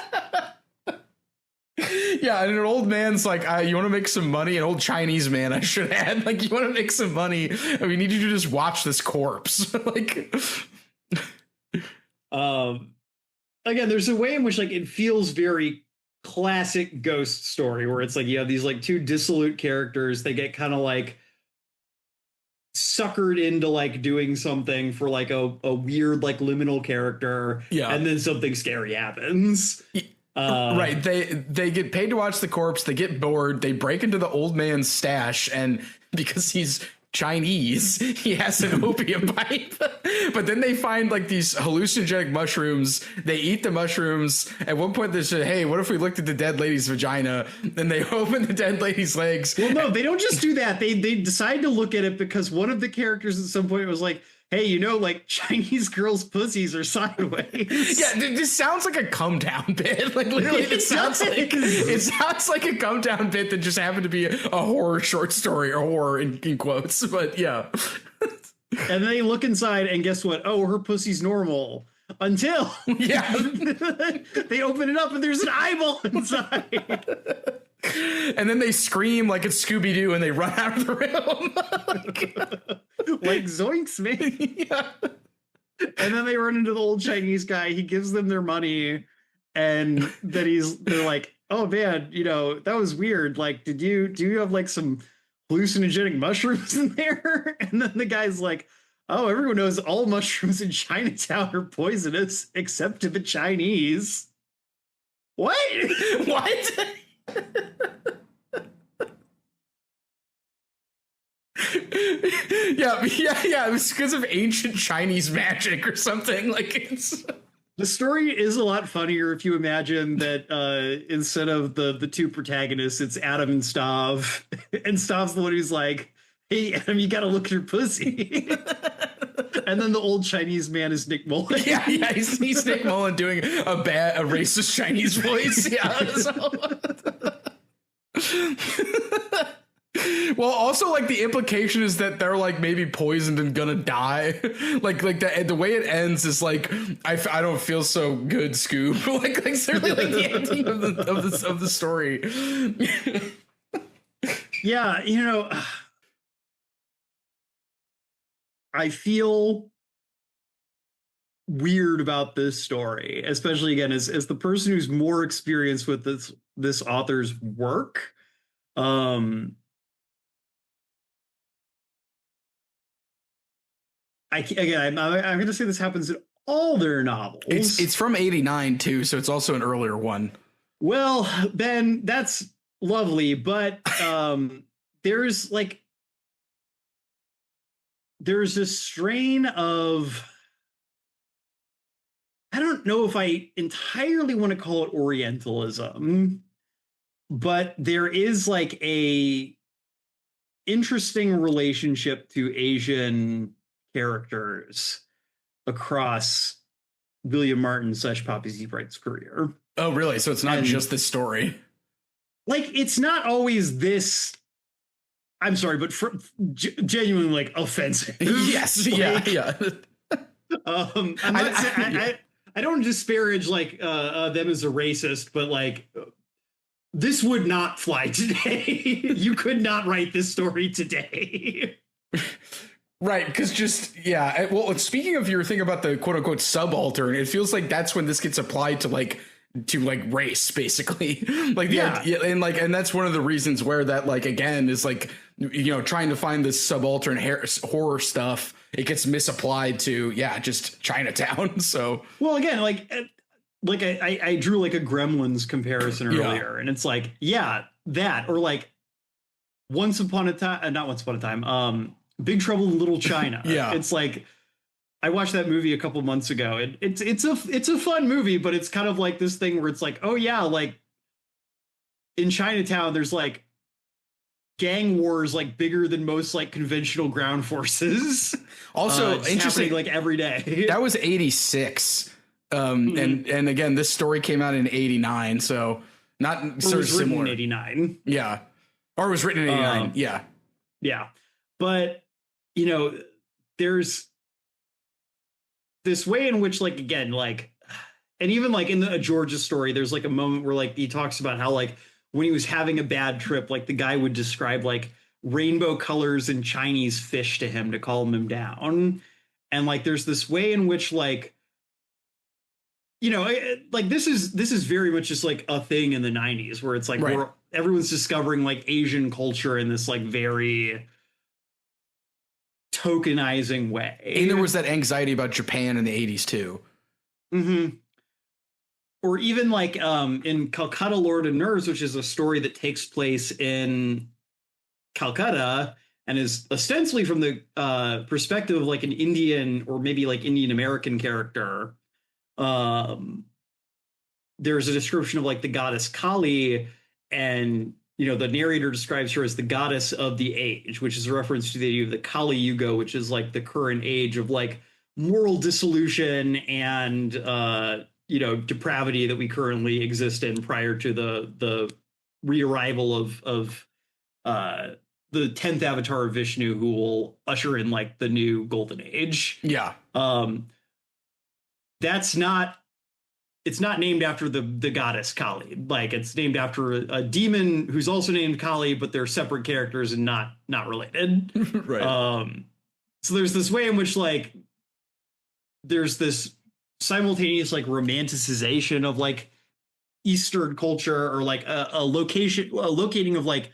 Yeah, and an old man's like, you want to make some money? An old Chinese man, I should add. Like, you want to make some money? And we need you to just watch this corpse. Like, again, there's a way in which like it feels very classic ghost story, where it's like you have these like two dissolute characters. They get kind of like suckered into like doing something for like a weird like liminal character, and then something scary happens. Right. They get paid to watch the corpse. They get bored. They break into the old man's stash, and because he's Chinese, he has an opium pipe. But then they find like these hallucinogenic mushrooms. They eat the mushrooms. At one point they say, hey, what if we looked at the dead lady's vagina? Then they open the dead lady's legs. Well, no, they don't just do that. They decide to look at it because one of the characters at some point was like, hey, you know, like Chinese girls' pussies are sideways. Yeah, this sounds like a come down bit. Like, literally, it sounds like a come down bit that just happened to be a horror short story, or horror in quotes. But yeah. And then they look inside, and guess what? Oh, her pussy's normal. Until they open it up and there's an eyeball inside. And then they scream like it's Scooby-Doo and they run out of the room. Like, zoinks, man. Yeah. And then they run into the old Chinese guy. He gives them their money, and then they're like, "Oh man, that was weird. Like, do you have like some hallucinogenic mushrooms in there?" And then the guy's like, "Oh, everyone knows all mushrooms in Chinatown are poisonous except to the Chinese." What? What? Yeah. It was because of ancient Chinese magic or something. Like, it's The story is a lot funnier if you imagine that instead of the two protagonists, it's Adam and Stav, and Stav's the one who's like, "Hey, Adam, you got to look at your pussy." And then the old Chinese man is Nick Mullen. Yeah, he's Nick Mullen doing a racist Chinese voice. Yeah. Well, also, like, the implication is that they're like maybe poisoned and gonna die. like the way it ends is like, I don't feel so good, Scoob. like it's really like the ending of the story. Yeah, I feel weird about this story, especially again as the person who's more experienced with this author's work. I'm going to say this happens in all their novels. It's from '89 too, so it's also an earlier one. Well, Ben, that's lovely, but there's this strain of, I don't know if I entirely want to call it Orientalism, but there is like a interesting relationship to Asian characters across William Martin / Poppy Z. Brite's career. Oh, really? So it's not just this story. Like, it's not always this. I'm sorry, but genuinely like offensive. Yes. Like, yeah. I'm not saying, I don't disparage like them as a racist, but like this would not fly today. You could not write this story today. Right, because well, speaking of your thing about the quote unquote subaltern, it feels like that's when this gets applied to race, basically. Like, and that's one of the reasons where that, like, again, is like, trying to find this subaltern horror stuff, it gets misapplied to just Chinatown. So, well, again, I drew like a Gremlins comparison earlier, and it's like, that, or like Once Upon a Time, not Once Upon a Time, Big Trouble in Little China. Yeah. It's like, I watched that movie a couple months ago, and it's a fun movie, but it's kind of like this thing where it's like, oh yeah, like in Chinatown, there's like gang wars like bigger than most like conventional ground forces. Also, interesting, like every day. That was '86, and again, this story came out in '89, so not sort of similar. In '89, yeah, or it was written in '89, yeah, but there's this way in which, like, again, like, and even like in the Georgia story, there's like a moment where like he talks about how like when he was having a bad trip, like the guy would describe like rainbow colors and Chinese fish to him to calm him down. And like there's this way in which like, like this is very much just like a thing in the 90s where it's like everyone's discovering like Asian culture in this like very tokenizing way. And there was that anxiety about Japan in the 80s too. Mm-hmm. Or even like in Calcutta Lord and Nerves, which is a story that takes place in Calcutta and is ostensibly from the perspective of like an Indian or maybe like Indian American character. There's a description of like the goddess Kali, and the narrator describes her as the goddess of the age, which is a reference to the idea of the Kali Yuga, which is like the current age of like moral dissolution and depravity that we currently exist in prior to the re-arrival of the 10th avatar of Vishnu, who will usher in like the new golden age. Yeah. It's not named after the goddess Kali. Like, it's named after a demon who's also named Kali, but they're separate characters and not related. Right. So there's this way in which like there's this simultaneous like romanticization of like Eastern culture, or like a locating of like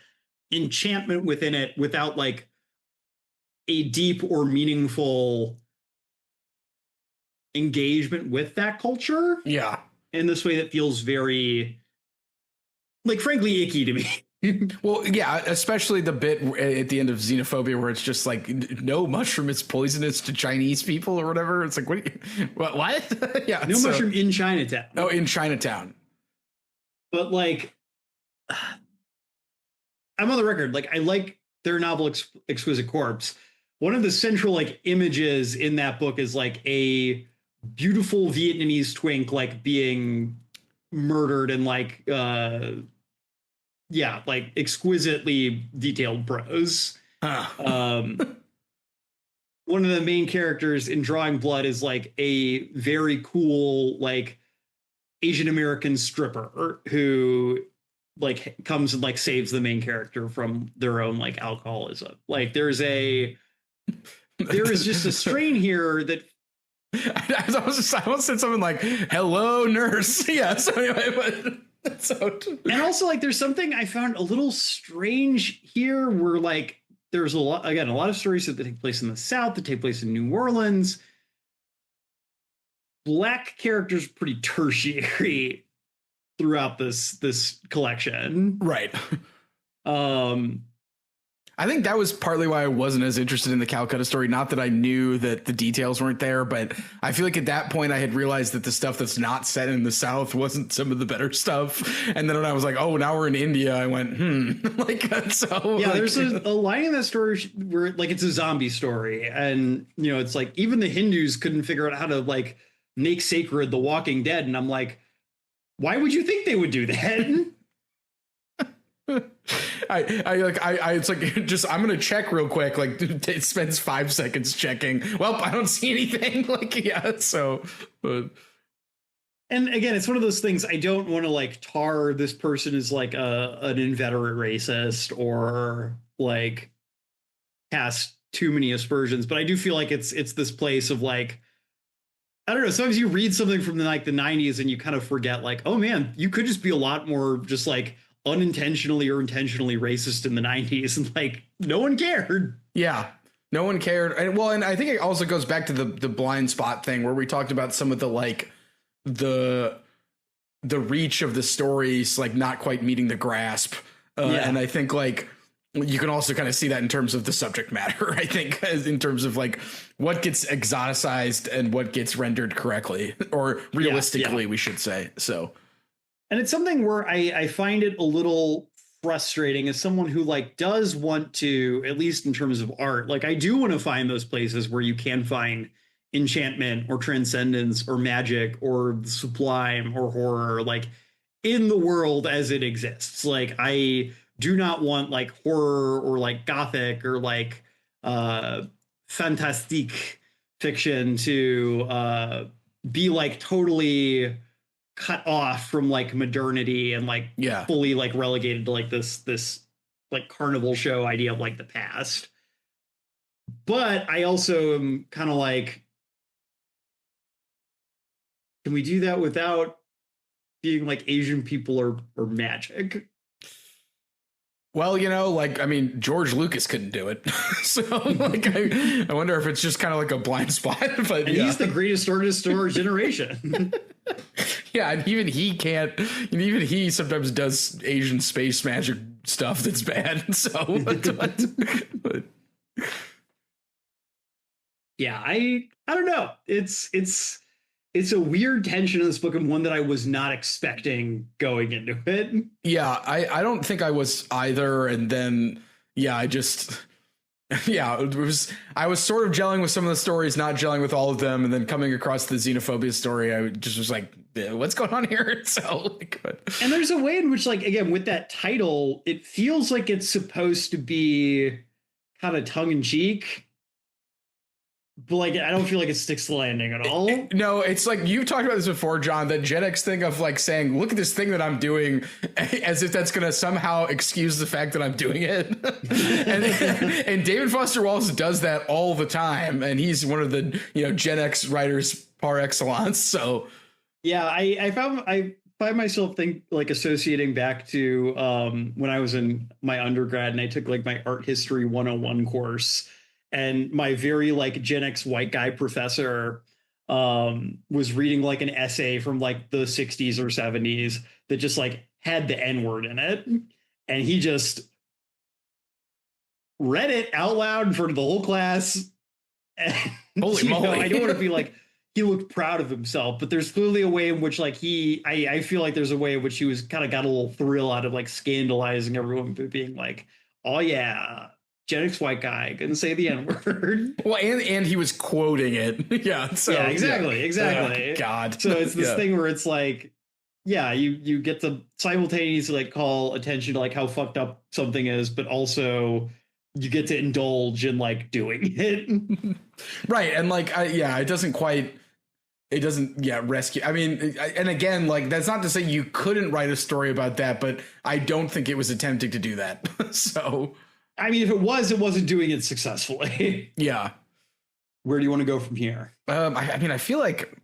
enchantment within it without like a deep or meaningful engagement with that culture. Yeah. In this way that feels very, like, frankly, icky to me. Well, yeah, especially the bit at the end of Xenophobia where it's just like, no mushroom is poisonous to Chinese people or whatever. It's like, what? Yeah. No mushroom in Chinatown. Oh, in Chinatown. But like, I'm on the record. Like, I like their novel Exquisite Corpse. One of the central like images in that book is like a beautiful Vietnamese twink like being murdered in like like exquisitely detailed prose. One of the main characters in Drawing Blood is like a very cool like Asian American stripper who like comes and like saves the main character from their own like alcoholism. Like there is just a strain here that I almost said something like, hello, nurse. Yeah. So anyway, and also like there's something I found a little strange here where like there's a lot of stories that take place in the South, that take place in New Orleans. Black characters pretty tertiary throughout this collection. Right. I think that was partly why I wasn't as interested in the Calcutta story. Not that I knew that the details weren't there, but I feel like at that point I had realized that the stuff that's not set in the South wasn't some of the better stuff. And then when I was like, oh, now we're in India, I went, like, so. Yeah, like, there's a line in that story where like it's a zombie story. And, you know, it's like even the Hindus couldn't figure out how to like make sacred the Walking Dead. And I'm like, why would you think they would do that? It's like, just, I'm going to check real quick. Like it spends 5 seconds checking. Well, I don't see anything. Like, yeah. So, but. And again, it's one of those things I don't want to like tar this person as like an inveterate racist or like cast too many aspersions. But I do feel like it's this place of like, I don't know. Sometimes you read something from the 90s and you kind of forget like, oh man, you could just be a lot more just like unintentionally or intentionally racist in the 90s, and like no one cared. Yeah, no one cared. And I think it also goes back to the blind spot thing where we talked about some of the like the reach of the stories like not quite meeting the grasp. And I think like you can also kind of see that in terms of the subject matter. I think in terms of like what gets exoticized and what gets rendered correctly or realistically, we should say. So. And it's something where I find it a little frustrating as someone who like does want to, at least in terms of art, like I do want to find those places where you can find enchantment or transcendence or magic or sublime or horror, like in the world as it exists. Like I do not want like horror or like gothic or like fantastique fiction to be like totally cut off from like modernity and like fully like relegated to like this like carnival show idea of like the past. But I also am kind of like, can we do that without being like Asian people or magic? Well, you know, like, I mean, George Lucas couldn't do it. So, like, I wonder if it's just kind of like a blind spot. But he's the greatest artist of our generation. Yeah, and even he can't. Even he sometimes does Asian space magic stuff that's bad. So, but. Yeah, I don't know. It's a weird tension in this book, and one that I was not expecting going into it. Yeah, I don't think I was either. And then, I just, I was sort of gelling with some of the stories, not gelling with all of them. And then coming across the xenophobia story, I just was like, what's going on here? So, and there's a way in which, like, again, with that title, it feels like it's supposed to be kind of tongue in cheek. but like I don't feel like it sticks the landing at all. No, it's like you've talked about this before, John, that Gen X thing of like saying, look at this thing that I'm doing, as if that's going to somehow excuse the fact that I'm doing it. and David Foster Wallace does that all the time. And he's one of the, Gen X writers par excellence. So yeah, I find myself associating back to when I was in my undergrad and I took like my art history 101 course, and my very like Gen X white guy professor was reading like an essay from like the 60s or 70s that just like had the N-word in it, and he just read it out loud in front of the whole class. And, holy moly. I don't want to be like he looked proud of himself, but there's clearly a way in which like I feel like there's a way in which he was kind of got a little thrill out of like scandalizing everyone by being like, oh yeah, Gen X white guy couldn't say the N-word. Well, and he was quoting it. Yeah. So yeah, exactly. God. So it's this thing where it's like, yeah, you get to simultaneously like call attention to like how fucked up something is, but also you get to indulge in like doing it. Right. And like, it doesn't rescue. I mean, and again, like that's not to say you couldn't write a story about that, but I don't think it was attempting to do that. So I mean, if it was, it wasn't doing it successfully. Yeah. Where do you want to go from here? I feel like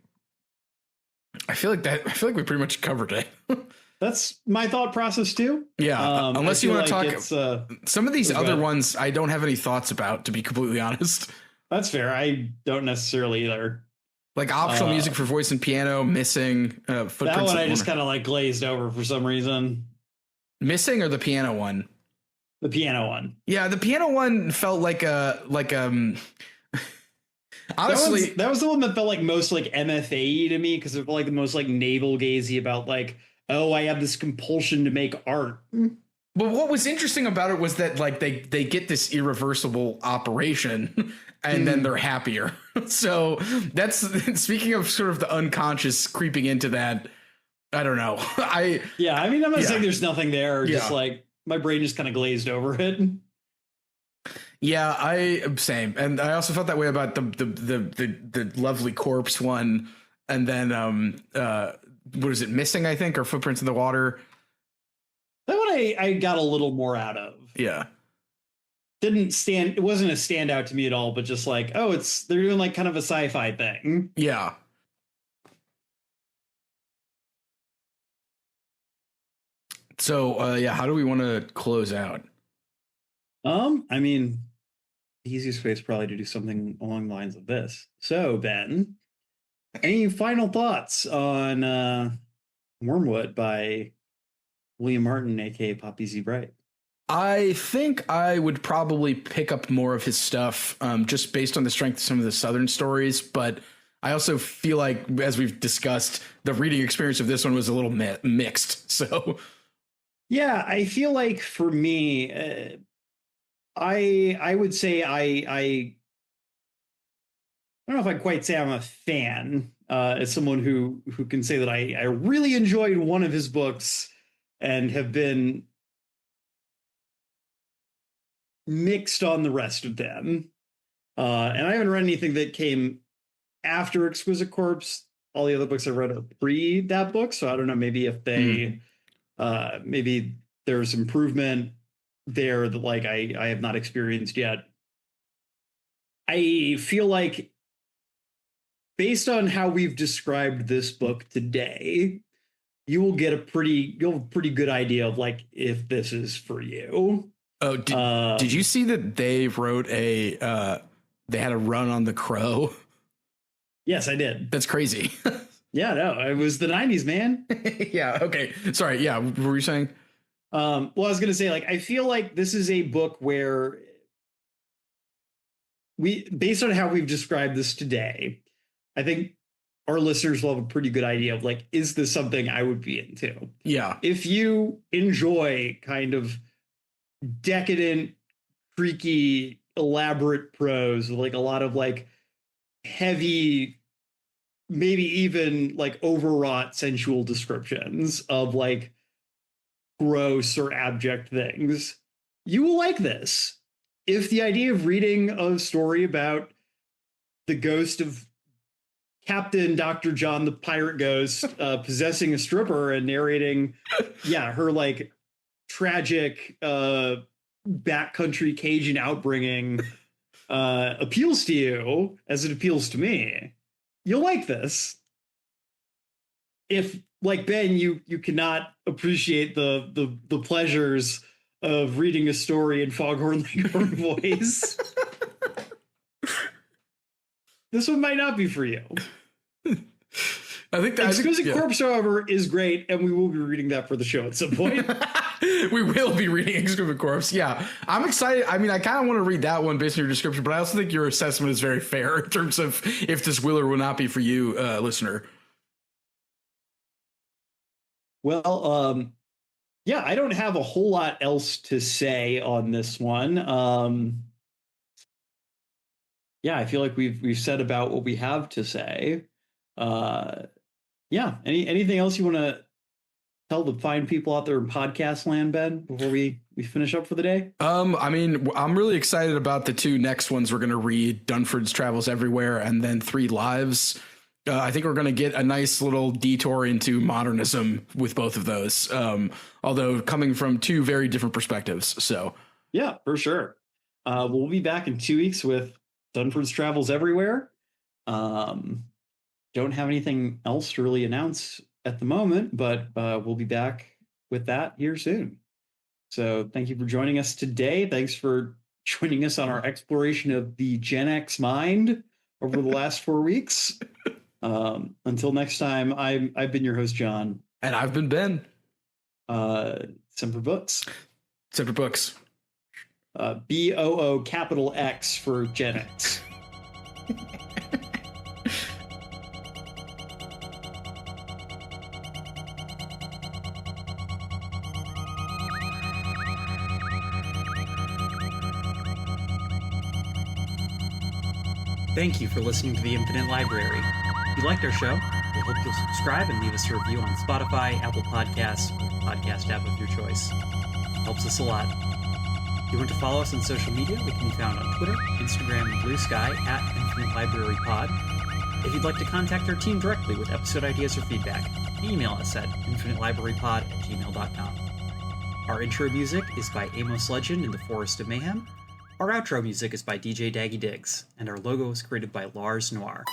we pretty much covered it. That's my thought process too. Yeah. Unless you want to talk some of these other ones, I don't have any thoughts about, to be completely honest. That's fair. I don't necessarily either. Like optional music for voice and piano, missing footprints. That one I just kind of like glazed over for some reason. Missing or the piano one? The piano one. Yeah, the piano one felt like honestly, that was the one that felt like most like MFA to me, because it felt like the most like navel gazy about like, oh, I have this compulsion to make art. But what was interesting about it was that like they get this irreversible operation and then they're happier. So that's, speaking of sort of the unconscious creeping into that, I don't know. I'm not saying there's nothing there. Just like my brain just kind of glazed over it. Yeah, same. And I also felt that way about the lovely corpse one. And then what is it, Missing, I think, or Footprints in the Water? That one I got a little more out of. Yeah. It wasn't a standout to me at all, but just like, oh, they're doing like kind of a sci-fi thing. Yeah. So how do we want to close out? I mean, the easiest way is probably to do something along the lines of this. So, Ben, any final thoughts on Wormwood by William Martin, aka Poppy Z. Brite? I think I would probably pick up more of his stuff just based on the strength of some of the Southern stories. But I also feel like, as we've discussed, the reading experience of this one was a little mixed. So, yeah, I feel like for me, I would say I don't know if I'd quite say I'm a fan. As someone who can say that I really enjoyed one of his books and have been mixed on the rest of them. And I haven't read anything that came after Exquisite Corpse. All the other books I read are pre that book, so I don't know. Maybe if they, maybe there's improvement there that like I have not experienced yet. I feel like, based on how we've described this book today, you'll have a pretty good idea of like if this is for you. Oh, did you see that they wrote they had a run on The Crow? Yes, I did. That's crazy. Yeah, no, it was the 90s, man. Yeah. Okay. Sorry. Yeah. What were you saying? Well, I was going to say, like, I feel like this is a book where based on how we've described this today, I think our listeners will have a pretty good idea of like, is this something I would be into? Yeah. If you enjoy kind of decadent, creaky, elaborate prose, like a lot of like heavy, maybe even like overwrought sensual descriptions of like gross or abject things, you will like this. If the idea of reading a story about the ghost of Captain Dr. John the Pirate Ghost possessing a stripper and narrating, her like tragic backcountry Cajun outbringing appeals to you as it appeals to me, you'll like this. If, like Ben, you cannot appreciate the pleasures of reading a story in Foghorn Leghorn voice, this one might not be for you. I think that Exquisite Corpse, however, is great, and we will be reading that for the show at some point. We will be reading Exquisite Corpse. Yeah, I'm excited. I mean, I kind of want to read that one based on your description, but I also think your assessment is very fair in terms of if this will or will not be for you, listener. Well, I don't have a whole lot else to say on this one. I feel like we've said about what we have to say. Anything else you want to tell the fine people out there in podcast land, Ben, before we finish up for the day? I mean, I'm really excited about the two next ones we're going to read, Dunford's Travels Everywhere and then Three Lives. I think we're going to get a nice little detour into modernism with both of those, although coming from two very different perspectives. So, yeah, for sure. We'll be back in 2 weeks with Dunford's Travels Everywhere. Don't have anything else to really announce at the moment, but we'll be back with that here soon. So thank you for joining us today. Thanks for joining us on our exploration of the Gen X mind over the last 4 weeks. Until next time, I've been your host, John. And I've been Ben. Semper Books. Semper Books. BOO capital X for Gen X. Thank you for listening to The Infinite Library. If you liked our show, we hope you'll subscribe and leave us a review on Spotify, Apple Podcasts, or the podcast app of your choice. It helps us a lot. If you want to follow us on social media, we can be found on Twitter, Instagram, and Blue Sky at Infinite Library Pod. If you'd like to contact our team directly with episode ideas or feedback, email us at infinitelibrarypod@gmail.com. Our intro music is by Amos Legend in the Forest of Mayhem. Our outro music is by DJ Daggy Diggs, and our logo was created by Lars Noir.